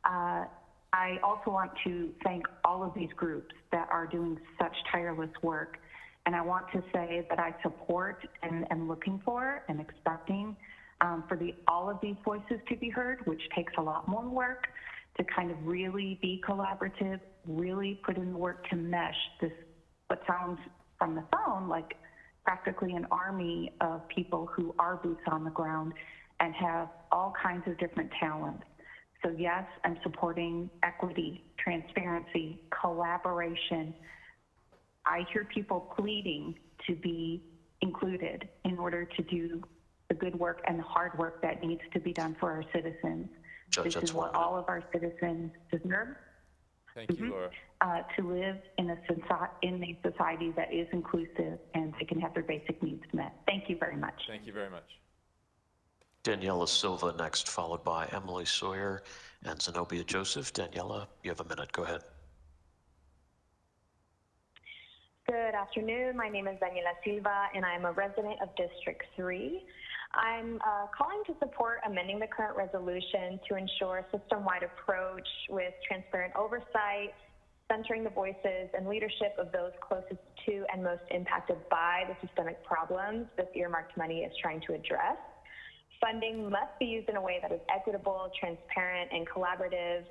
[SPEAKER 9] I also want to thank all of these groups that are doing such tireless work. And I want to say that I support and am looking for and expecting for all of these voices to be heard, which takes a lot more work to kind of really be collaborative, really put in the work to mesh this, what sounds from the phone like practically an army of people who are boots on the ground and have all kinds of different talents. So yes, I'm supporting equity, transparency, collaboration. I hear people pleading to be included in order to do the good work and the hard work that needs to be done for our citizens.
[SPEAKER 15] Judge,
[SPEAKER 9] this is what all of our citizens deserve.
[SPEAKER 2] Thank you, Laura.
[SPEAKER 9] To live in a society that is inclusive and they can have their basic needs met. Thank you very much.
[SPEAKER 2] Thank you very much.
[SPEAKER 15] Daniela Silva next, followed by Emily Sawyer and Zenobia Joseph. Daniela, you have a minute. Go ahead.
[SPEAKER 21] Good afternoon. My name is Daniela Silva, and I'm a resident of District 3. I'm calling to support amending the current resolution to ensure a system-wide approach with transparent oversight, centering the voices and leadership of those closest to and most impacted by the systemic problems this earmarked money is trying to address. Funding must be used in a way that is equitable, transparent, and collaborative.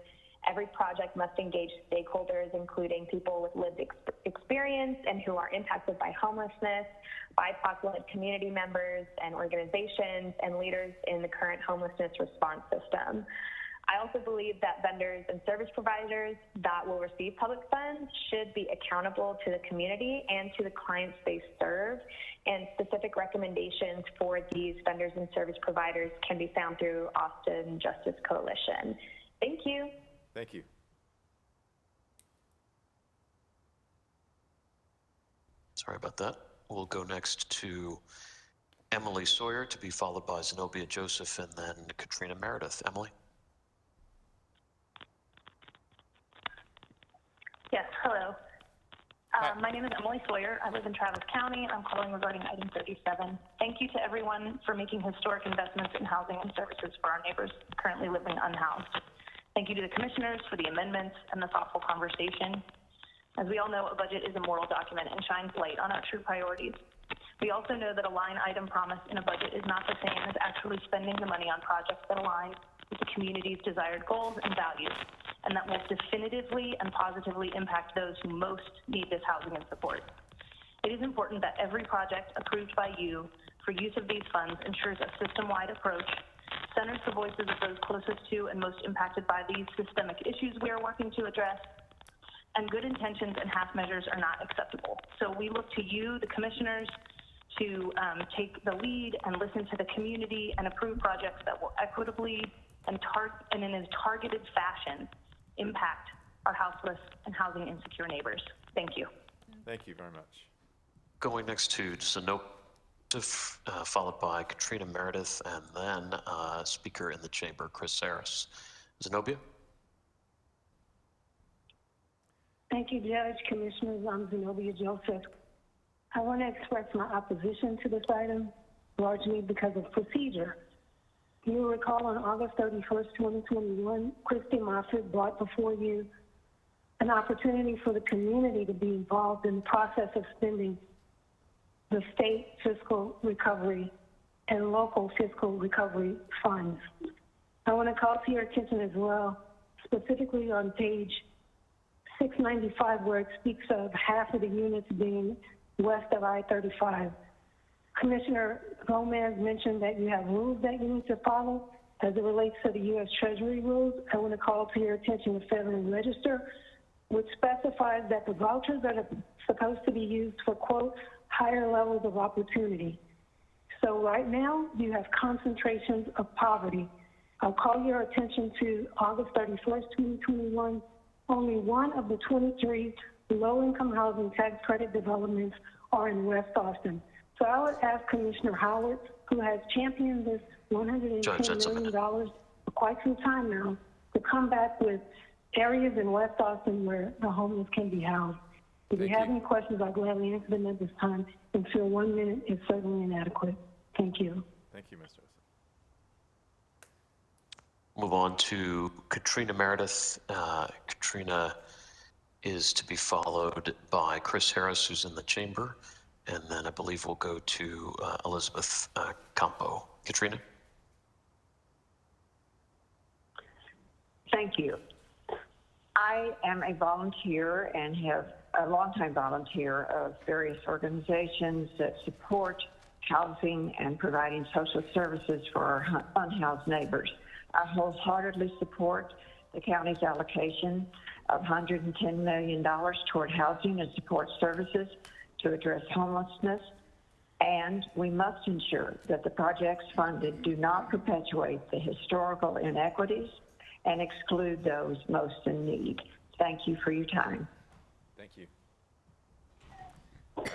[SPEAKER 21] Every project must engage stakeholders, including people with lived experience and who are impacted by homelessness, BIPOC-led community members and organizations, and leaders in the current homelessness response system. I also believe that vendors and service providers that will receive public funds should be accountable to the community and to the clients they serve, and specific recommendations for these vendors and service providers can be found through Austin Justice Coalition. Thank you.
[SPEAKER 2] Thank you.
[SPEAKER 15] Sorry about that. We'll go next to Emily Sawyer, to be followed by Zenobia Joseph and then Katrina Meredith. Emily?
[SPEAKER 10] Yes, hello. My name is Emily Sawyer. I live in Travis County, and I'm calling regarding item 37. Thank you to everyone for making historic investments in housing and services for our neighbors currently living unhoused. Thank you to the commissioners for the amendments and the thoughtful conversation. As we all know, a budget is a moral document and shines light on our true priorities. We also know that a line item promise in a budget is not the same as actually spending the money on projects that align with the community's desired goals and values, and that will definitively and positively impact those who most need this housing and support. It is important that every project approved by you for use of these funds ensures a system-wide approach, centers the voices of those closest to and most impacted by these systemic issues we are working to address, and good intentions and half measures are not acceptable. So we look to you, the commissioners, to take the lead and listen to the community and approve projects that will equitably and in a targeted fashion impact our houseless and housing insecure neighbors. Thank you.
[SPEAKER 2] Thank you very much.
[SPEAKER 15] Going next to Zenobia, followed by Katrina Meredith, and then Speaker in the Chamber, Chris Harris. Zenobia?
[SPEAKER 23] Thank you, Judge, Commissioners. I'm Zenobia Joseph. I want to express my opposition to this item, largely because of procedure. You'll recall on August 31st, 2021, Christy Moffitt brought before you an opportunity for the community to be involved in the process of spending the state fiscal recovery and local fiscal recovery funds. I want to call to your attention as well, specifically on page 695, where it speaks of half of the units being west of I-35. Commissioner Gomez mentioned that you have rules that you need to follow, As it relates to the U.S. Treasury rules, I want to call to your attention the Federal Register, which specifies that the vouchers are supposed to be used for, quote, higher levels of opportunity. So right now, you have concentrations of poverty. I'll call your attention to August 31st, 2021. Only one of the 23 low-income housing tax credit developments are in West Austin. So I would ask Commissioner Howard, who has championed this $110 million for quite some time now, to come back with areas in West Austin where the homeless can be housed. If you have any questions, I'll gladly answer them at this time, and feel 1 minute is certainly inadequate. Thank you.
[SPEAKER 2] Thank you, Mr.
[SPEAKER 15] Move on to Katrina Meredith. Katrina is to be followed by Chris Harris, who's in the chamber, and then I believe we'll go to Elizabeth Campo. Katrina?
[SPEAKER 6] Thank you. I am a volunteer and have a longtime volunteer of various organizations that support housing and providing social services for our unhoused neighbors. I wholeheartedly support the county's allocation of $110 million toward housing and support services to address homelessness, and we must ensure that the projects funded do not perpetuate the historical inequities and exclude those most in need. Thank you for your time.
[SPEAKER 2] Thank you. All right.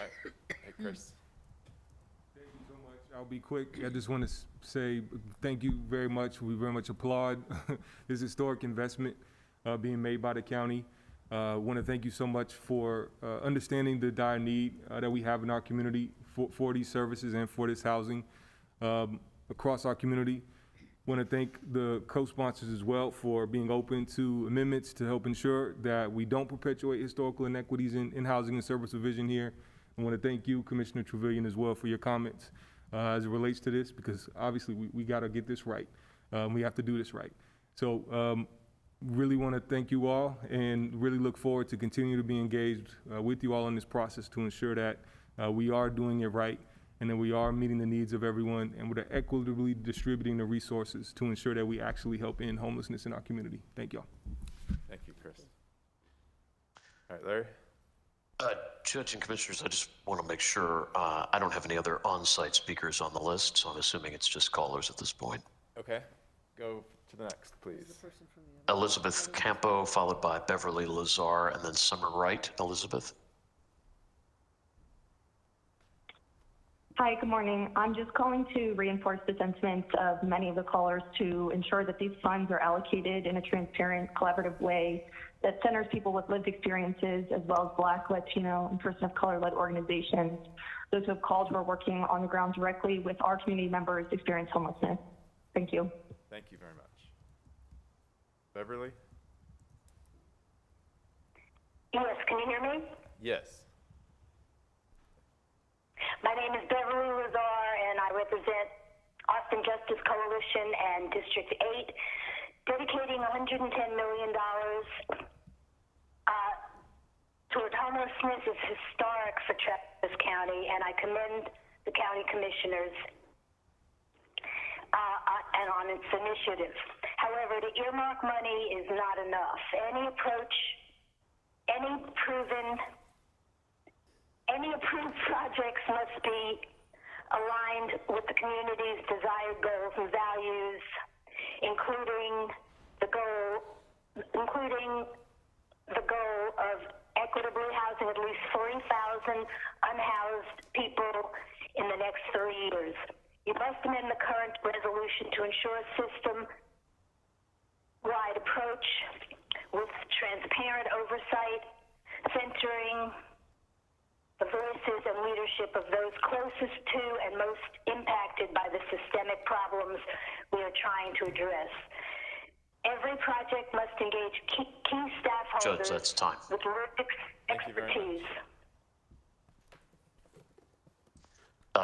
[SPEAKER 2] Hey, Chris.
[SPEAKER 11] Thank you so much. I'll be quick. I just want to say thank you very much. We very much applaud this historic investment being made by the county. I want to thank you so much for understanding the dire need that we have in our community for these services and for this housing across our community. Want to thank the co-sponsors as well for being open to amendments to help ensure that we don't perpetuate historical inequities in housing and service provision here. I want to thank you, Commissioner Trevelyan, as well for your comments as it relates to this, because obviously we got to get this right. We have to do this right. So really want to thank you all and really look forward to continue to be engaged with you all in this process to ensure that we are doing it right and that we are meeting the needs of everyone and we're equitably distributing the resources to ensure that we actually help end homelessness in our community. Thank y'all.
[SPEAKER 2] Thank you, Chris. All right, Larry?
[SPEAKER 15] Judge and Commissioners, I just want to make sure I don't have any other on-site speakers on the list, so I'm assuming it's just callers at this point.
[SPEAKER 2] Okay, go to the next, please.
[SPEAKER 15] Elizabeth Campo, followed by Beverly Lazar, and then Summer Wright. Elizabeth?
[SPEAKER 10] Hi, good morning. I'm just calling to reinforce the sentiments of many of the callers to ensure that these funds are allocated in a transparent, collaborative way that centers people with lived experiences, as well as Black, Latino, and person of color-led organizations. Those who have called who are working on the ground directly with our community members experience homelessness. Thank you.
[SPEAKER 2] Thank you very much. Beverly?
[SPEAKER 12] Yes, can you hear me?
[SPEAKER 2] Yes.
[SPEAKER 12] My name is Beverly Lazar, and I represent Austin Justice Coalition and District 8, dedicating $110 million toward homelessness is historic for Travis County, and I commend the county commissioners and on its initiative. However, the earmark money is not enough. Any approved projects must be aligned with the community's desired goals and values, including the goal of equitably housing at least 40,000 unhoused people in the next 3 years. You must amend the current resolution to ensure a system-wide approach with transparent oversight, centering the voices and leadership of those closest to and most impacted by the systemic problems we are trying to address. Every project must engage key staff holders
[SPEAKER 15] Judge, that's time.
[SPEAKER 12] with lived expertise.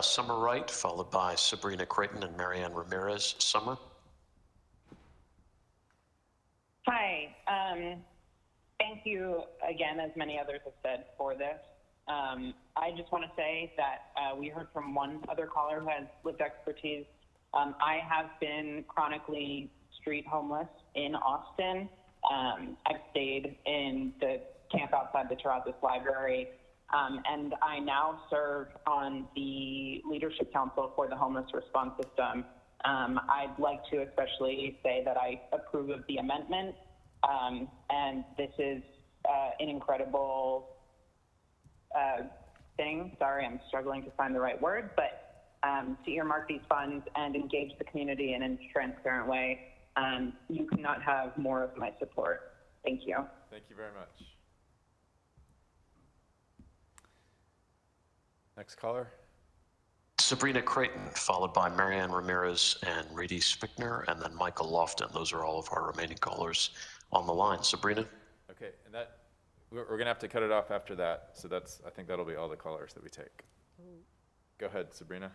[SPEAKER 15] Summer Wright, followed by Sabrina Creighton and Marianne Ramirez. Summer?
[SPEAKER 19] Hi. Thank you again, as many others have said, for this. I just want to say that we heard from one other caller who has lived expertise I have been chronically street homeless in Austin. I've stayed in the camp outside the Terrazas Library, and I now serve on the Leadership Council for the Homeless Response System. I'd like to especially say that I approve of the amendment, and this is an incredible thing. Sorry, I'm struggling to find the right word, but to earmark these funds and engage the community in a transparent way. You could not have more of my support. Thank you.
[SPEAKER 2] Thank you very much. Next caller.
[SPEAKER 15] Sabrina Creighton, followed by Marianne Ramirez and Reedy Spickner, and then Michael Lofton. Those are all of our remaining callers on the line. Sabrina?
[SPEAKER 2] Okay, and that, we're going to have to cut it off after that. So I think that'll be all the callers that we take. Go ahead, Sabrina.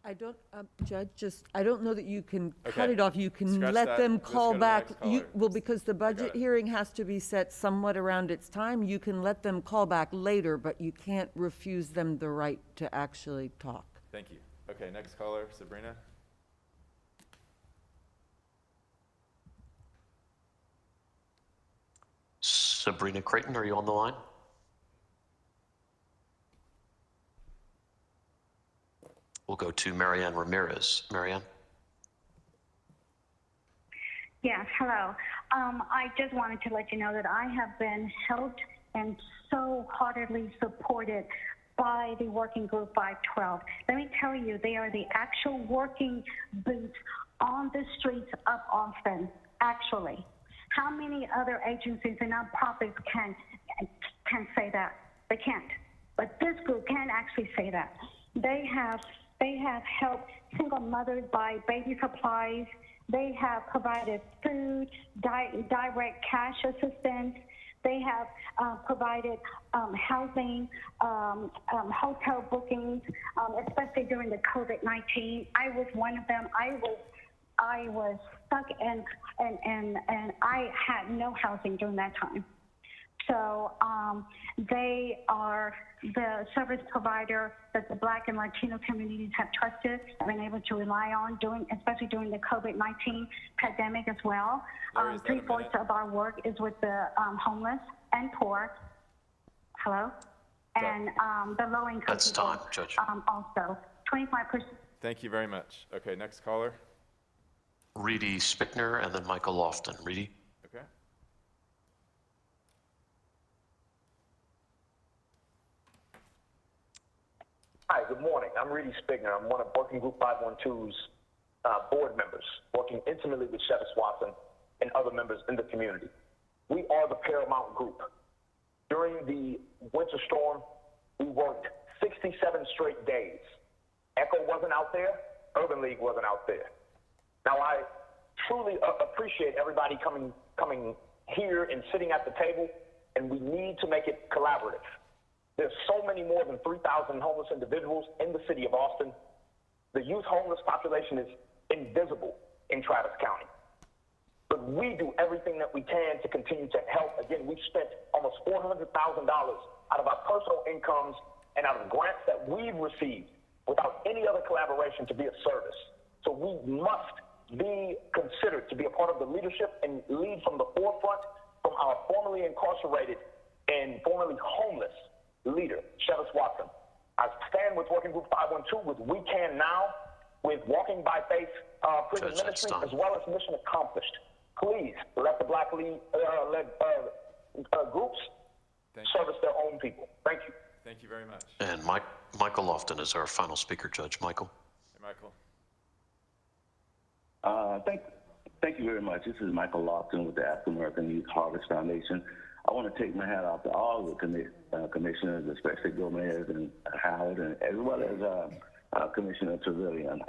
[SPEAKER 14] I don't, Judge, I don't know that you can cut
[SPEAKER 2] Okay.
[SPEAKER 14] it off. You can
[SPEAKER 2] Scratch
[SPEAKER 14] let
[SPEAKER 2] that.
[SPEAKER 14] them
[SPEAKER 2] Let's
[SPEAKER 14] call
[SPEAKER 2] go to the
[SPEAKER 14] back.
[SPEAKER 2] next caller.
[SPEAKER 14] Well, because the
[SPEAKER 2] got
[SPEAKER 14] budget
[SPEAKER 2] it.
[SPEAKER 14] hearing has to be set somewhat around its time, you can let them call back later, but you can't refuse them the right to actually talk.
[SPEAKER 2] Thank you. Okay, next caller, Sabrina.
[SPEAKER 15] Sabrina Creighton, are you on the line? We'll go to Marianne Ramirez. Marianne?
[SPEAKER 10] Yes, hello. I just wanted to let you know that I have been helped and so heartily supported by the Working Group 512. Let me tell you, they are the actual working boots on the streets of Austin, actually. How many other agencies and nonprofits can say that? They can't. But this group can actually say that. They have helped single mothers buy baby supplies. They have provided food, direct cash assistance. They have provided housing, hotel bookings, especially during the COVID-19. I was one of them. I was stuck and I had no housing during that time. So they are the service provider that the Black and Latino communities have trusted and been able to rely on, especially during the COVID-19 pandemic as well. Three-fourths of our work is with the homeless and poor. Hello? And the low-income
[SPEAKER 15] That's
[SPEAKER 10] people.
[SPEAKER 15] time, Judge.
[SPEAKER 10] Also, 25%.
[SPEAKER 2] Thank you very much. Okay, next caller.
[SPEAKER 15] Reedy Spickner, and then Michael Lofton. Reedy?
[SPEAKER 2] Okay.
[SPEAKER 16] Hi, good morning. I'm Reedy Spickner. I'm one of Working Group 512's board members, working intimately with Sheriff Watson and other members in the community. We are the paramount group. During the winter storm, we worked 67 straight days. ECHO wasn't out there. Urban League wasn't out there. Now, I truly appreciate everybody coming here and sitting at the table, and we need to make it collaborative. There's so many more than 3,000 homeless individuals in the city of Austin. The youth homeless population is invisible in Travis County. But we do everything that we can to continue to help. Again, we've spent almost $400,000 out of our personal incomes and out of grants that we've received without any other collaboration to be of service. So we must be considered to be a part of the leadership and lead from the forefront from our formerly incarcerated and formerly homeless leader, Sheriff Watson. I stand with Working Group 512, with We Can Now, with Walking by Faith Prison Ministry, as well as Mission Accomplished. Please let the Black-led groups service their own people. Thank you.
[SPEAKER 2] Thank you very much.
[SPEAKER 15] And Michael Lofton is our final speaker, Judge. Michael?
[SPEAKER 2] Hey, Michael.
[SPEAKER 17] Thank you very much. This is Michael Lofton with the African American Youth Harvest Foundation. I want to take my hat off to all the commissioners, especially Gomez and Howard, and as well as Commissioner Trevelyan.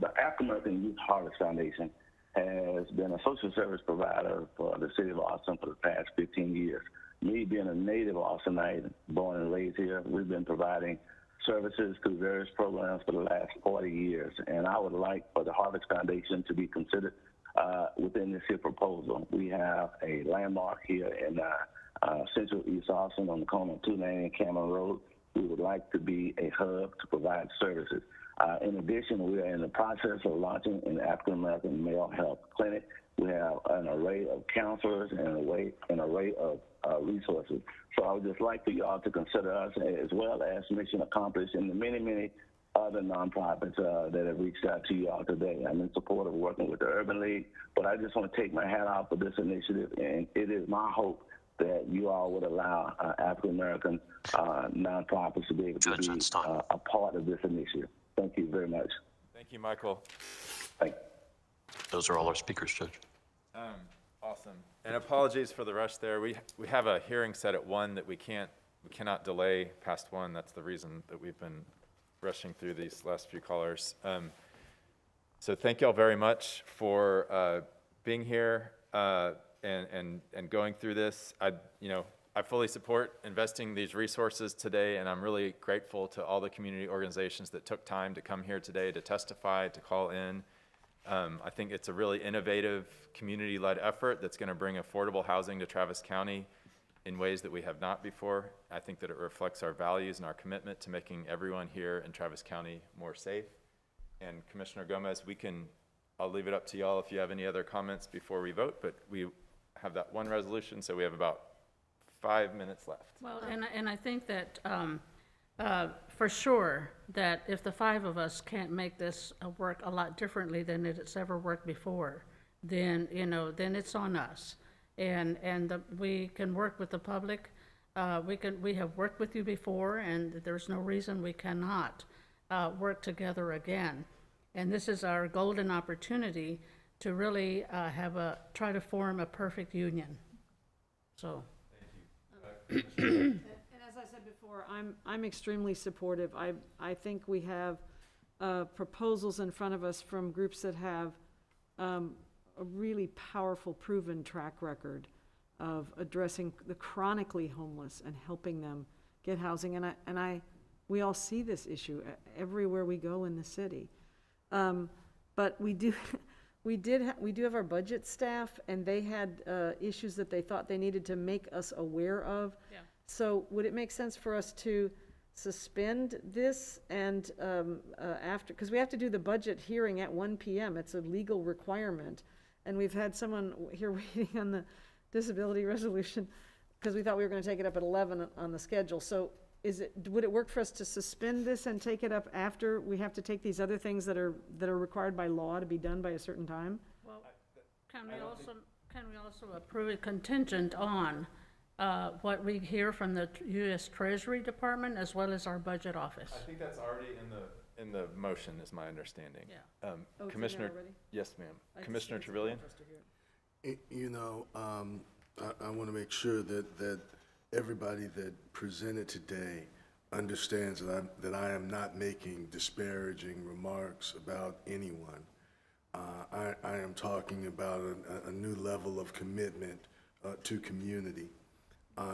[SPEAKER 17] The African American Youth Harvest Foundation has been a social service provider for the city of Austin for the past 15 years. Me being a native Austinite, born and raised here, we've been providing services through various programs for the last 40 years. And I would like for the Harvest Foundation to be considered within this here proposal. We have a landmark here in Central East Austin on the corner of 290 and Cameron Road. We would like to be a hub to provide services. In addition, we are in the process of launching an African American male health clinic. We have an array of counselors and an array of resources. So I would just like for y'all to consider us as well as Mission Accomplished and the many, many other nonprofits that have reached out to y'all today. I'm in support of working with the Urban League, but I just want to take my hat off for this initiative, and it is my hope that you all would allow African American nonprofits to be able to be a part of this initiative. Thank you very much.
[SPEAKER 2] Thank you, Michael.
[SPEAKER 17] Thank you.
[SPEAKER 15] Those are all our speakers, Judge.
[SPEAKER 2] Awesome. And apologies for the rush there. We have a hearing set at 1 that we cannot delay past 1. That's the reason that we've been rushing through these last few callers. So thank y'all very much for being here and going through this. I fully support investing these resources today, and I'm really grateful to all the community organizations that took time to come here today to testify, to call in. I think it's a really innovative, community-led effort that's going to bring affordable housing to Travis County in ways that we have not before. I think that it reflects our values and our commitment to making everyone here in Travis County more safe. And Commissioner Gomez, I'll leave it up to y'all if you have any other comments before we vote, but we have that one resolution, so we have about 5 minutes left.
[SPEAKER 1] Well, and I think that for sure that if the 5 of us can't make this work a lot differently than it's ever worked before, then it's on us. And we can work with the public. We have worked with you before, and there's no reason we cannot work together again. And this is our golden opportunity to really try to form a perfect union. So.
[SPEAKER 4] And as I said before, I'm extremely supportive. I think we have proposals in front of us from groups that have a really powerful, proven track record of addressing the chronically homeless and helping them get housing. And we all see this issue everywhere we go in the city. But we do have our budget staff, and they had issues that they thought they needed to make us aware of.
[SPEAKER 1] Yeah.
[SPEAKER 4] So would it make sense for us to suspend this and after, because we have to do the budget hearing at 1 p.m. It's a legal requirement. And we've had someone here waiting on the disability resolution because we thought we were going to take it up at 11 on the schedule. So would it work for us to suspend this and take it up after we have to take these other things that are required by law to be done by a certain time?
[SPEAKER 1] Well, can we also approve it contingent on what we hear from the U.S. Treasury Department as well as our budget office?
[SPEAKER 2] I think that's already in the motion, is my understanding.
[SPEAKER 1] Yeah.
[SPEAKER 2] Commissioner, yes, ma'am. Commissioner Trevelyan?
[SPEAKER 5] I want to make sure that everybody that presented today understands that I am not making disparaging remarks about anyone. I am talking about a new level of commitment to community.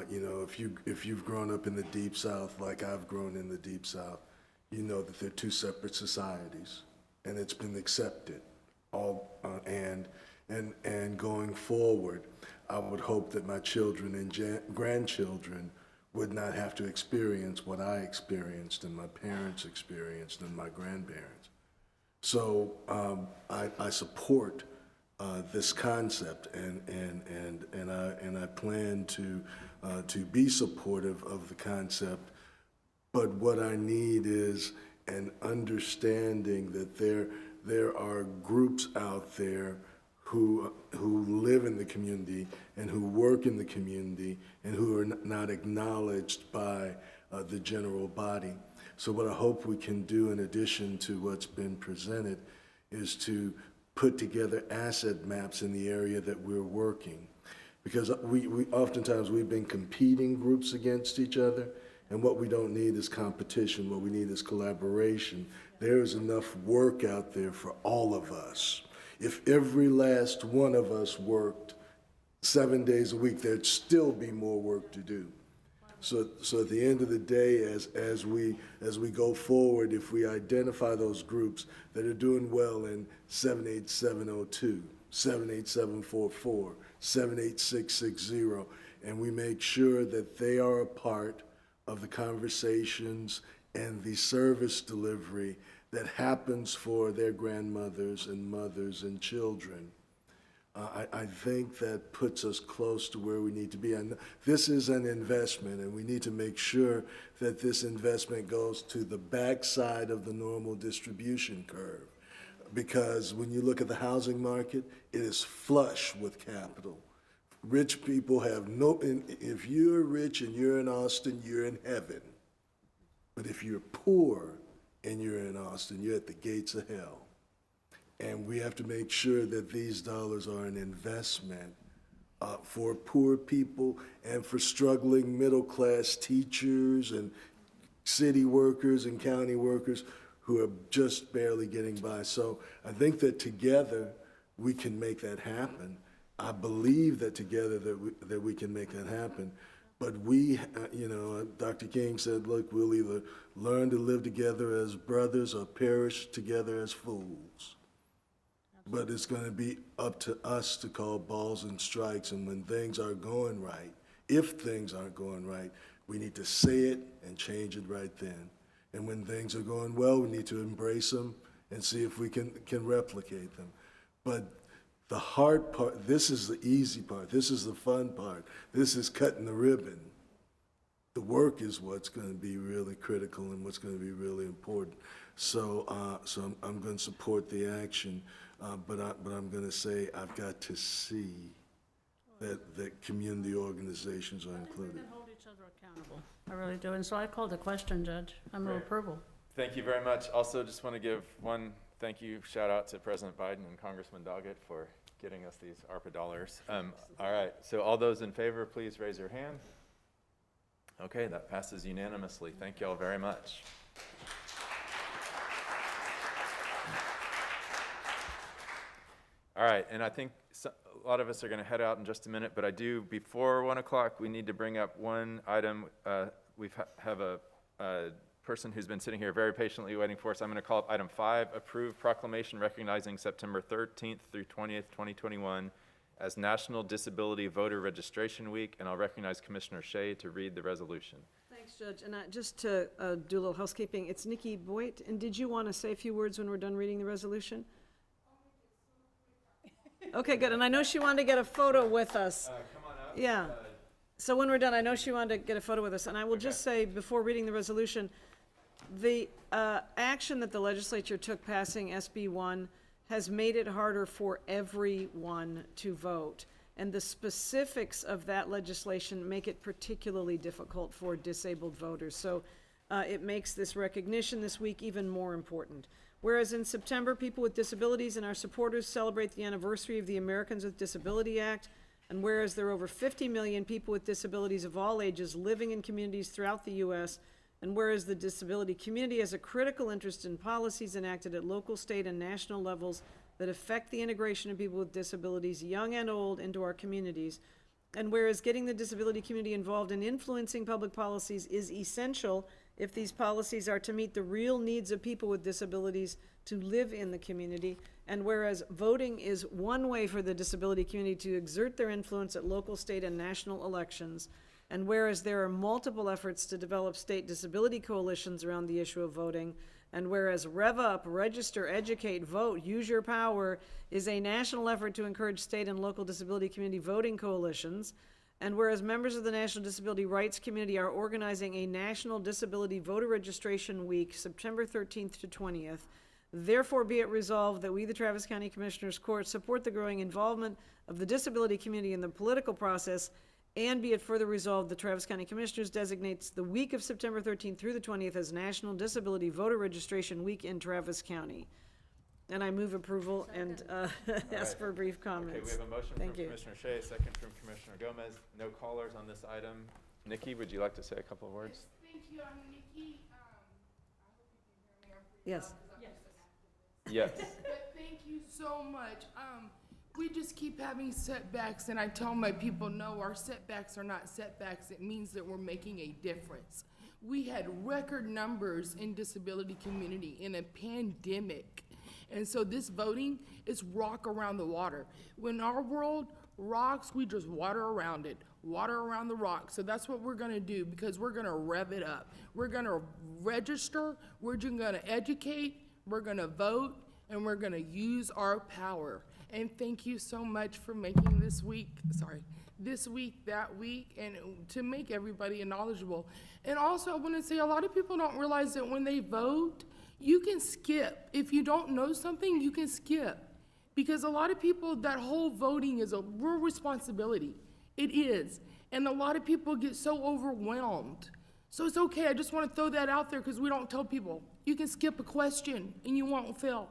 [SPEAKER 5] If you've grown up in the Deep South like I've grown in the Deep South, you know that they're two separate societies, and it's been accepted. And going forward, I would hope that my children and grandchildren would not have to experience what I experienced and my parents experienced and my grandparents. So I support this concept, and I plan to be supportive of the concept. But what I need is an understanding that there are groups out there who live in the community and who work in the community and who are not acknowledged by the general body. So what I hope we can do, in addition to what's been presented, is to put together asset maps in the area that we're working. Because we oftentimes we've been competing groups against each other, and what we don't need is competition. What we need is collaboration. There is enough work out there for all of us. If every last one of us worked 7 days a week, there'd still be more work to do. So at the end of the day, as we go forward, if we identify those groups that are doing well in 78702, 78744, 78660, and we make sure that they are a part of the conversations and the service delivery that happens for their grandmothers and mothers and children, I think that puts us close to where we need to be. And this is an investment, and we need to make sure that this investment goes to the backside of the normal distribution curve. Because when you look at the housing market, it is flush with capital. Rich people have no, if you're rich and you're in Austin, you're in heaven. But if you're poor and you're in Austin, you're at the gates of hell. And we have to make sure that these dollars are an investment for poor people and for struggling middle-class teachers and city workers and county workers who are just barely getting by. So I think that together we can make that happen. I believe that together that we can make that happen. But we, Dr. King said, look, we'll either learn to live together as brothers or perish together as fools. But it's going to be up to us to call balls and strikes, and when things aren't going right, if things aren't going right, we need to say it and change it right then. And when things are going well, we need to embrace them and see if we can replicate them. But the hard part, this is the easy part, this is the fun part, this is cutting the ribbon. The work is what's going to be really critical and what's going to be really important. So, I'm going to support the action. But I'm going to say I've got to see that community organizations are included.
[SPEAKER 1] We can hold each other accountable. I really do. And so I call the question, Judge. I move approval.
[SPEAKER 2] Thank you very much. Also, just want to give one thank you, shout out to President Biden and Congressman Doggett for getting us these ARPA dollars. All right, so all those in favor, please raise your hand. Okay, that passes unanimously. Thank you all very much. All right, and I think a lot of us are going to head out in just a minute, but I do, before 1 o'clock, we need to bring up one item. We have a person who's been sitting here very patiently waiting for us. I'm going to call up item 5, approve proclamation recognizing September 13th through 20th, 2021 as National Disability Voter Registration Week, and I'll recognize Commissioner Shea to read the resolution.
[SPEAKER 4] Thanks, Judge. And just to do a little housekeeping, it's Nikki Boyd, and did you want to say a few words when we're done reading the resolution? Okay, good. And I know she wanted to get a photo with us.
[SPEAKER 2] Come on up.
[SPEAKER 4] Yeah. So when we're done, I know she wanted to get a photo with us. And I will just say, before reading the resolution, the action that the legislature took passing SB 1 has made it harder for everyone to vote. And the specifics of that legislation make it particularly difficult for disabled voters. So it makes this recognition this week even more important. Whereas in September, people with disabilities and our supporters celebrate the anniversary of the Americans with Disability Act, and whereas there are over 50 million people with disabilities of all ages living in communities throughout the U.S., and whereas the disability community has a critical interest in policies enacted at local, state, and national levels that affect the integration of people with disabilities, young and old, into our communities, and whereas getting the disability community involved in influencing public policies is essential if these policies are to meet the real needs of people with disabilities to live in the community, and whereas voting is one way for the disability community to exert their influence at local, state, and national elections, and whereas there are multiple efforts to develop state disability coalitions around the issue of voting, and whereas Rev Up, Register, Educate, Vote, Use Your Power is a national effort to encourage state and local disability community voting coalitions, and whereas members of the National Disability Rights Community are organizing a National Disability Voter Registration Week, September 13th to 20th, therefore be it resolved that we, the Travis County Commissioners Court, support the growing involvement of the disability community in the political process, and be it further resolved, the Travis County Commissioners designates the week of September 13th through the 20th as National Disability Voter Registration Week in Travis County. And I move approval and ask for a brief comment.
[SPEAKER 2] Okay, we have a motion from Commissioner Shea, a second from Commissioner Gomez. No callers on this item. Nikki, would you like to say a couple of words?
[SPEAKER 3] Thank you. I'm Nikki. I hope you can hear me.
[SPEAKER 4] Yes.
[SPEAKER 2] Yes.
[SPEAKER 3] But thank you so much. We just keep having setbacks, and I tell my people, no, our setbacks are not setbacks. It means that we're making a difference. We had record numbers in disability community in a pandemic. And so this voting is rock around the water. When our world rocks, we just water around it, water around the rock. So that's what we're gonna do, because we're gonna rev it up. We're gonna register, we're just gonna educate, We're gonna vote and we're gonna use our power. And thank you so much for making this week that week, and to make everybody knowledgeable. And also, I wanna say, a lot of people don't realize that when they vote, you can skip. If you don't know something, you can skip. Because a lot of people, that whole voting is a real responsibility. It is. And a lot of people get so overwhelmed. So it's okay, I just wanna throw that out there because we don't tell people. You can skip a question and you won't fail.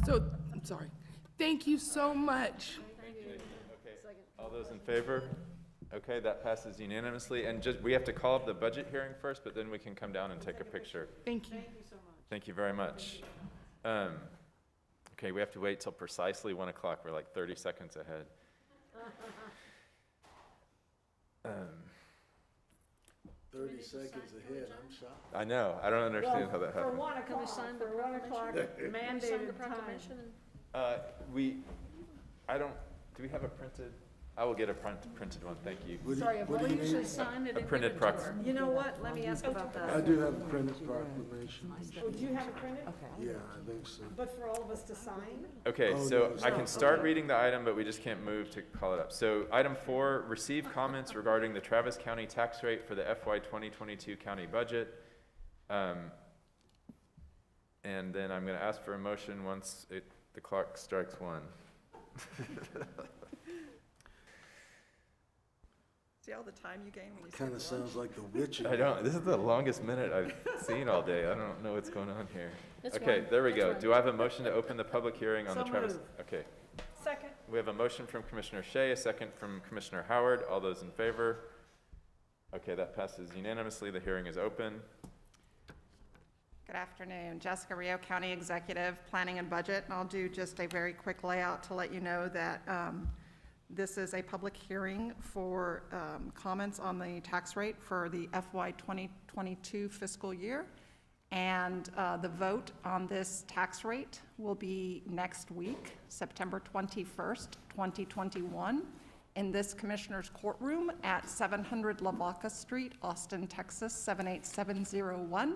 [SPEAKER 3] So, I'm sorry. Thank you so much.
[SPEAKER 2] Okay, all those in favor? Okay, that passes unanimously. And just, we have to call up the budget hearing first, but then we can come down and take a picture.
[SPEAKER 3] Thank you.
[SPEAKER 4] Thank you so much.
[SPEAKER 2] Thank you very much. Okay, we have to wait till precisely 1 o'clock. We're like 30 seconds ahead.
[SPEAKER 5] 30 seconds ahead, I'm shocked.
[SPEAKER 2] I know, I don't understand how that
[SPEAKER 4] For
[SPEAKER 2] happened.
[SPEAKER 4] 1 o'clock, for 1 o'clock mandated time.
[SPEAKER 2] Do we have a printed? I will get a printed one, thank you.
[SPEAKER 1] Sorry,
[SPEAKER 5] What
[SPEAKER 1] well,
[SPEAKER 5] do
[SPEAKER 1] you
[SPEAKER 5] you
[SPEAKER 1] should
[SPEAKER 5] need?
[SPEAKER 1] sign it
[SPEAKER 2] A
[SPEAKER 1] and give
[SPEAKER 2] printed
[SPEAKER 1] it to
[SPEAKER 2] prox-
[SPEAKER 1] her.
[SPEAKER 4] You know what, let me ask about
[SPEAKER 5] I
[SPEAKER 4] that.
[SPEAKER 5] do have a printed proclamation.
[SPEAKER 4] Oh, do you have it printed?
[SPEAKER 5] Yeah, I think so.
[SPEAKER 4] But for all of us to sign?
[SPEAKER 2] Okay,
[SPEAKER 5] Oh,
[SPEAKER 2] so
[SPEAKER 5] no,
[SPEAKER 2] I can start reading the item, but we just can't move to call it up. So item 4, receive comments regarding the Travis County tax rate for the FY 2022 county budget. And then I'm gonna ask for a motion once the clock strikes 1.
[SPEAKER 13] See all the time you gain when you
[SPEAKER 5] Kind of sounds like The Witcher.
[SPEAKER 2] I don't, this is the longest minute I've seen all day. I don't know what's going on here.
[SPEAKER 1] It's
[SPEAKER 2] Okay,
[SPEAKER 1] one.
[SPEAKER 2] there we
[SPEAKER 1] It's
[SPEAKER 2] go.
[SPEAKER 1] one.
[SPEAKER 2] Do I have a motion to open the public hearing on the
[SPEAKER 4] So
[SPEAKER 2] Travis?
[SPEAKER 4] moved.
[SPEAKER 2] Okay,
[SPEAKER 13] Second.
[SPEAKER 2] we have a motion from Commissioner Shea, a second from Commissioner Howard. All those in favor? Okay, that passes unanimously. The hearing is open.
[SPEAKER 13] Good afternoon. Jessica Rio, County Executive, Planning and Budget. And I'll do just a very quick layout to let you know that this is a public hearing for comments on the tax rate for the FY 2022 fiscal year. And the vote on this tax rate will be next week, September 21st, 2021, in this Commissioner's Courtroom at 700 Lavaca Street, Austin, Texas, 78701.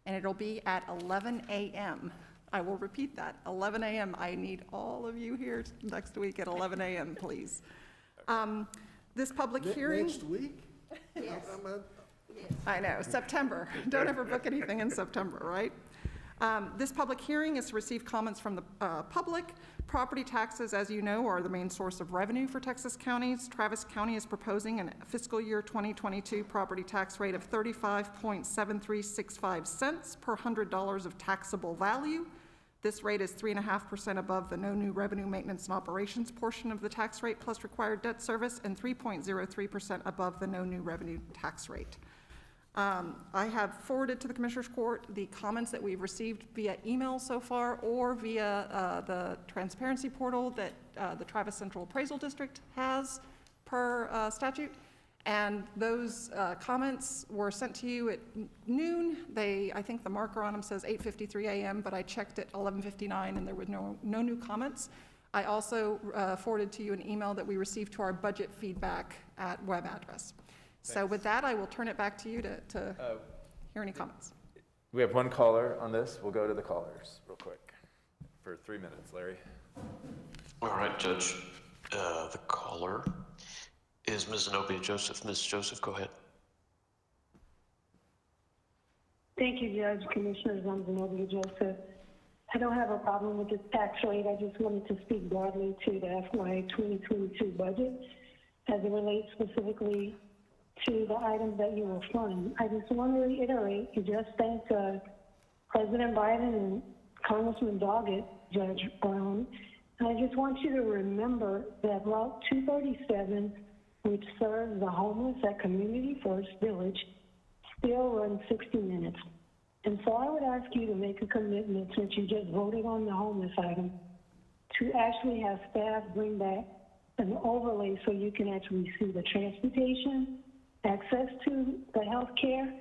[SPEAKER 13] And it'll be at 11 a.m. I will repeat that, 11 a.m. I need all of you here next week at 11 a.m., please. This public hearing.
[SPEAKER 5] Next week?
[SPEAKER 13] Yes.
[SPEAKER 5] I'm at-
[SPEAKER 13] I know, September. Don't ever book anything in September, right? This public hearing is to receive comments from the public. Property taxes, as you know, are the main source of revenue for Texas counties. Travis County is proposing a fiscal year 2022 property tax rate of 35.7365 cents per $100 of taxable value. This rate is 3.5% above the no new revenue maintenance and operations portion of the tax rate plus required debt service and 3.03% above the no new revenue tax rate. I have forwarded to the Commissioners Court the comments that we've received via email so far or via the transparency portal that the Travis Central Appraisal District has per statute. And those comments were sent to you at noon. I think the marker on them says 8:53 a.m., but I checked at 11:59 and there were no new comments. I also forwarded to you an email that we received to our budget feedback at web address. So with that, I will turn it back to you to hear any comments.
[SPEAKER 2] We have one caller on this. We'll go to the callers real quick for 3 minutes. Larry?
[SPEAKER 15] All right, Judge. The caller is Ms. Zenobia Joseph. Ms. Joseph, go ahead.
[SPEAKER 23] Thank you, Judge, Commissioners. I'm Zenobia Joseph. I don't have a problem with this tax rate. I just wanted to speak broadly to the FY 2022 budget as it relates specifically to the items that you will fund. I just want to reiterate, you just thanked President Biden and Congressman Doggett, Judge Brown. And I just want you to remember that Route 237, which serves the homeless at Community First Village, still runs 60 minutes. And so I would ask you to make a commitment, since you just voted on the homeless item, to actually have staff bring back an overlay so you can actually see the transportation, access to the health care,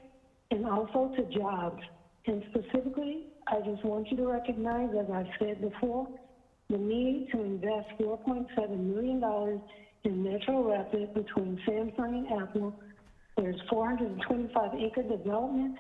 [SPEAKER 23] and also to jobs. And specifically, I just want you to recognize, as I've said before, the need to invest $4.7 million in Metro Rapid between Samsung and Apple. There's 425-acre development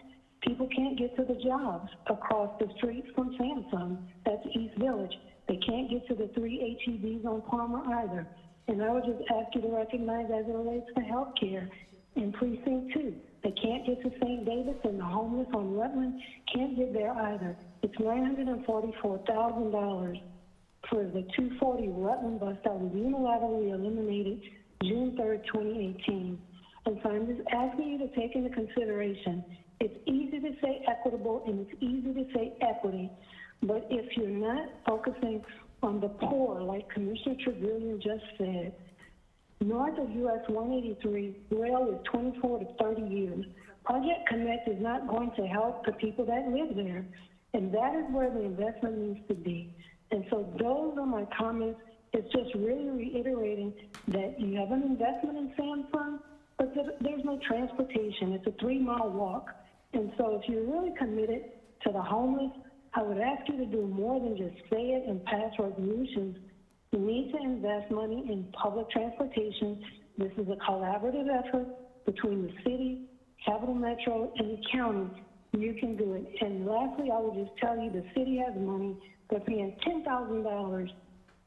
[SPEAKER 23] People can't get to the jobs across the street from Samsung. That's East Village. They can't get to the 3 HEBs on Palmer either. And I would just ask you to recognize as it relates to health care in Precinct 2. They can't get to St. David's, and the homeless on Rutland can't get there either. It's $944,000 for the 240 Rutland bus that was unilaterally eliminated June 3rd, 2018. And so I'm just asking you to take into consideration, it's easy to say equitable and it's easy to say equity, but if you're not focusing on the poor, like Commissioner Trevilian just said, north of US 183, rail is 24 to 30 years. Project Connect is not going to help the people that live there, and that is where the investment needs to be. And so those are my comments. It's just really reiterating that you have an investment in Samsung, but there's no transportation. It's a 3-mile walk. And so if you're really committed to the homeless, I would ask you to do more than just say it and pass resolutions. You need to invest money in public transportation. This is a collaborative effort between the city, Capital Metro, and the county. You can do it. And lastly, I would just tell you the city has money. They're paying $10,000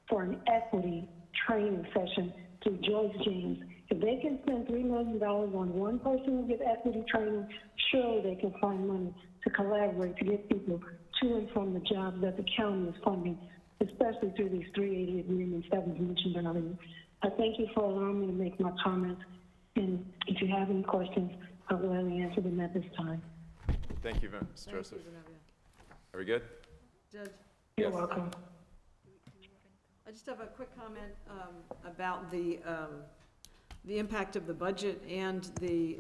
[SPEAKER 23] for an equity training session through Joyce James. If they can spend $3 million on one person who gets equity training, surely they can find money to collaborate to get people to and from the jobs that the county is funding, especially through these 380 agreements that was mentioned earlier. I thank you for allowing me to make my comments, and if you have any questions, I'll gladly answer them at this time.
[SPEAKER 2] Thank you, Ms. Joseph. Are we good?
[SPEAKER 4] Judge?
[SPEAKER 23] You're welcome.
[SPEAKER 4] I just have a quick comment about the impact of the budget and the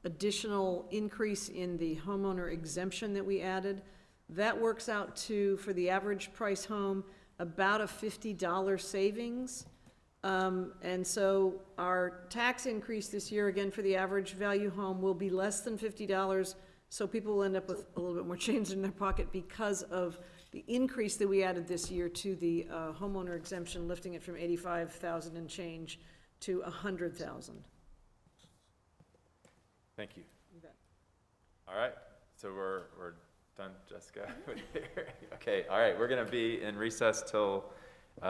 [SPEAKER 4] additional increase in the homeowner exemption that we added. That works out to, for the average price home, about a $50 savings. And so our tax increase this year, again, for the average value home will be less than $50. So people will end up with a little bit more change in their pocket because of the increase that we added this year to the homeowner exemption, lifting it from 85,000 and change to 100,000.
[SPEAKER 2] Thank you.
[SPEAKER 4] You bet.
[SPEAKER 2] All right, so we're done, Jessica? Okay, all right, we're gonna be in recess till,
[SPEAKER 13] Do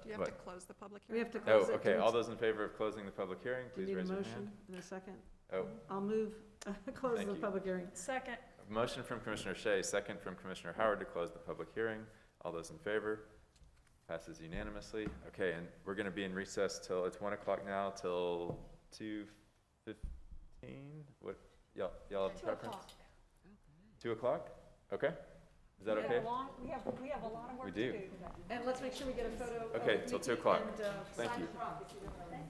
[SPEAKER 13] you have to close the public hearing?
[SPEAKER 4] We have to close it.
[SPEAKER 2] okay, all those in favor of closing the public hearing,
[SPEAKER 4] Do you
[SPEAKER 2] please
[SPEAKER 4] need a
[SPEAKER 2] raise your
[SPEAKER 4] motion
[SPEAKER 2] hand.
[SPEAKER 4] in a second?
[SPEAKER 2] Oh,
[SPEAKER 4] I'll move, close
[SPEAKER 2] Thank
[SPEAKER 4] the
[SPEAKER 2] you.
[SPEAKER 4] public hearing.
[SPEAKER 13] Second.
[SPEAKER 2] motion from Commissioner Shea, second from Commissioner Howard to close the public hearing. All those in favor? Passes unanimously. Okay, and we're gonna be in recess till, it's 1 o'clock now, till 2:15? What, y'all have a preference? 2 o'clock? Okay, is that okay?
[SPEAKER 13] We have a lot of work
[SPEAKER 2] We
[SPEAKER 13] to
[SPEAKER 2] do.
[SPEAKER 13] do today.
[SPEAKER 4] And let's make sure we get a photo of
[SPEAKER 2] Okay, till 2
[SPEAKER 4] Nikki
[SPEAKER 2] o'clock.
[SPEAKER 4] and,
[SPEAKER 2] Thank
[SPEAKER 4] sign
[SPEAKER 2] you.
[SPEAKER 4] the prop if you don't mind.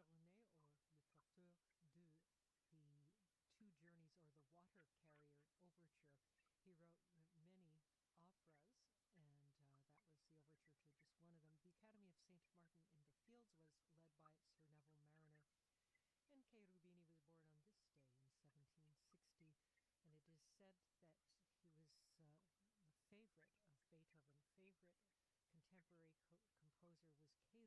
[SPEAKER 18] René, or Le Porteur de the Two Journeys, or the Water Carrier Overture. He wrote many operas, and that was the overture to just one of them. The Academy of St. Martin in the Fields was led by Sir Neville Mariner, and Kay Rubini was born on this day in 1760, and it is said that he was the favorite of Beethoven. Favorite contemporary composer was Kay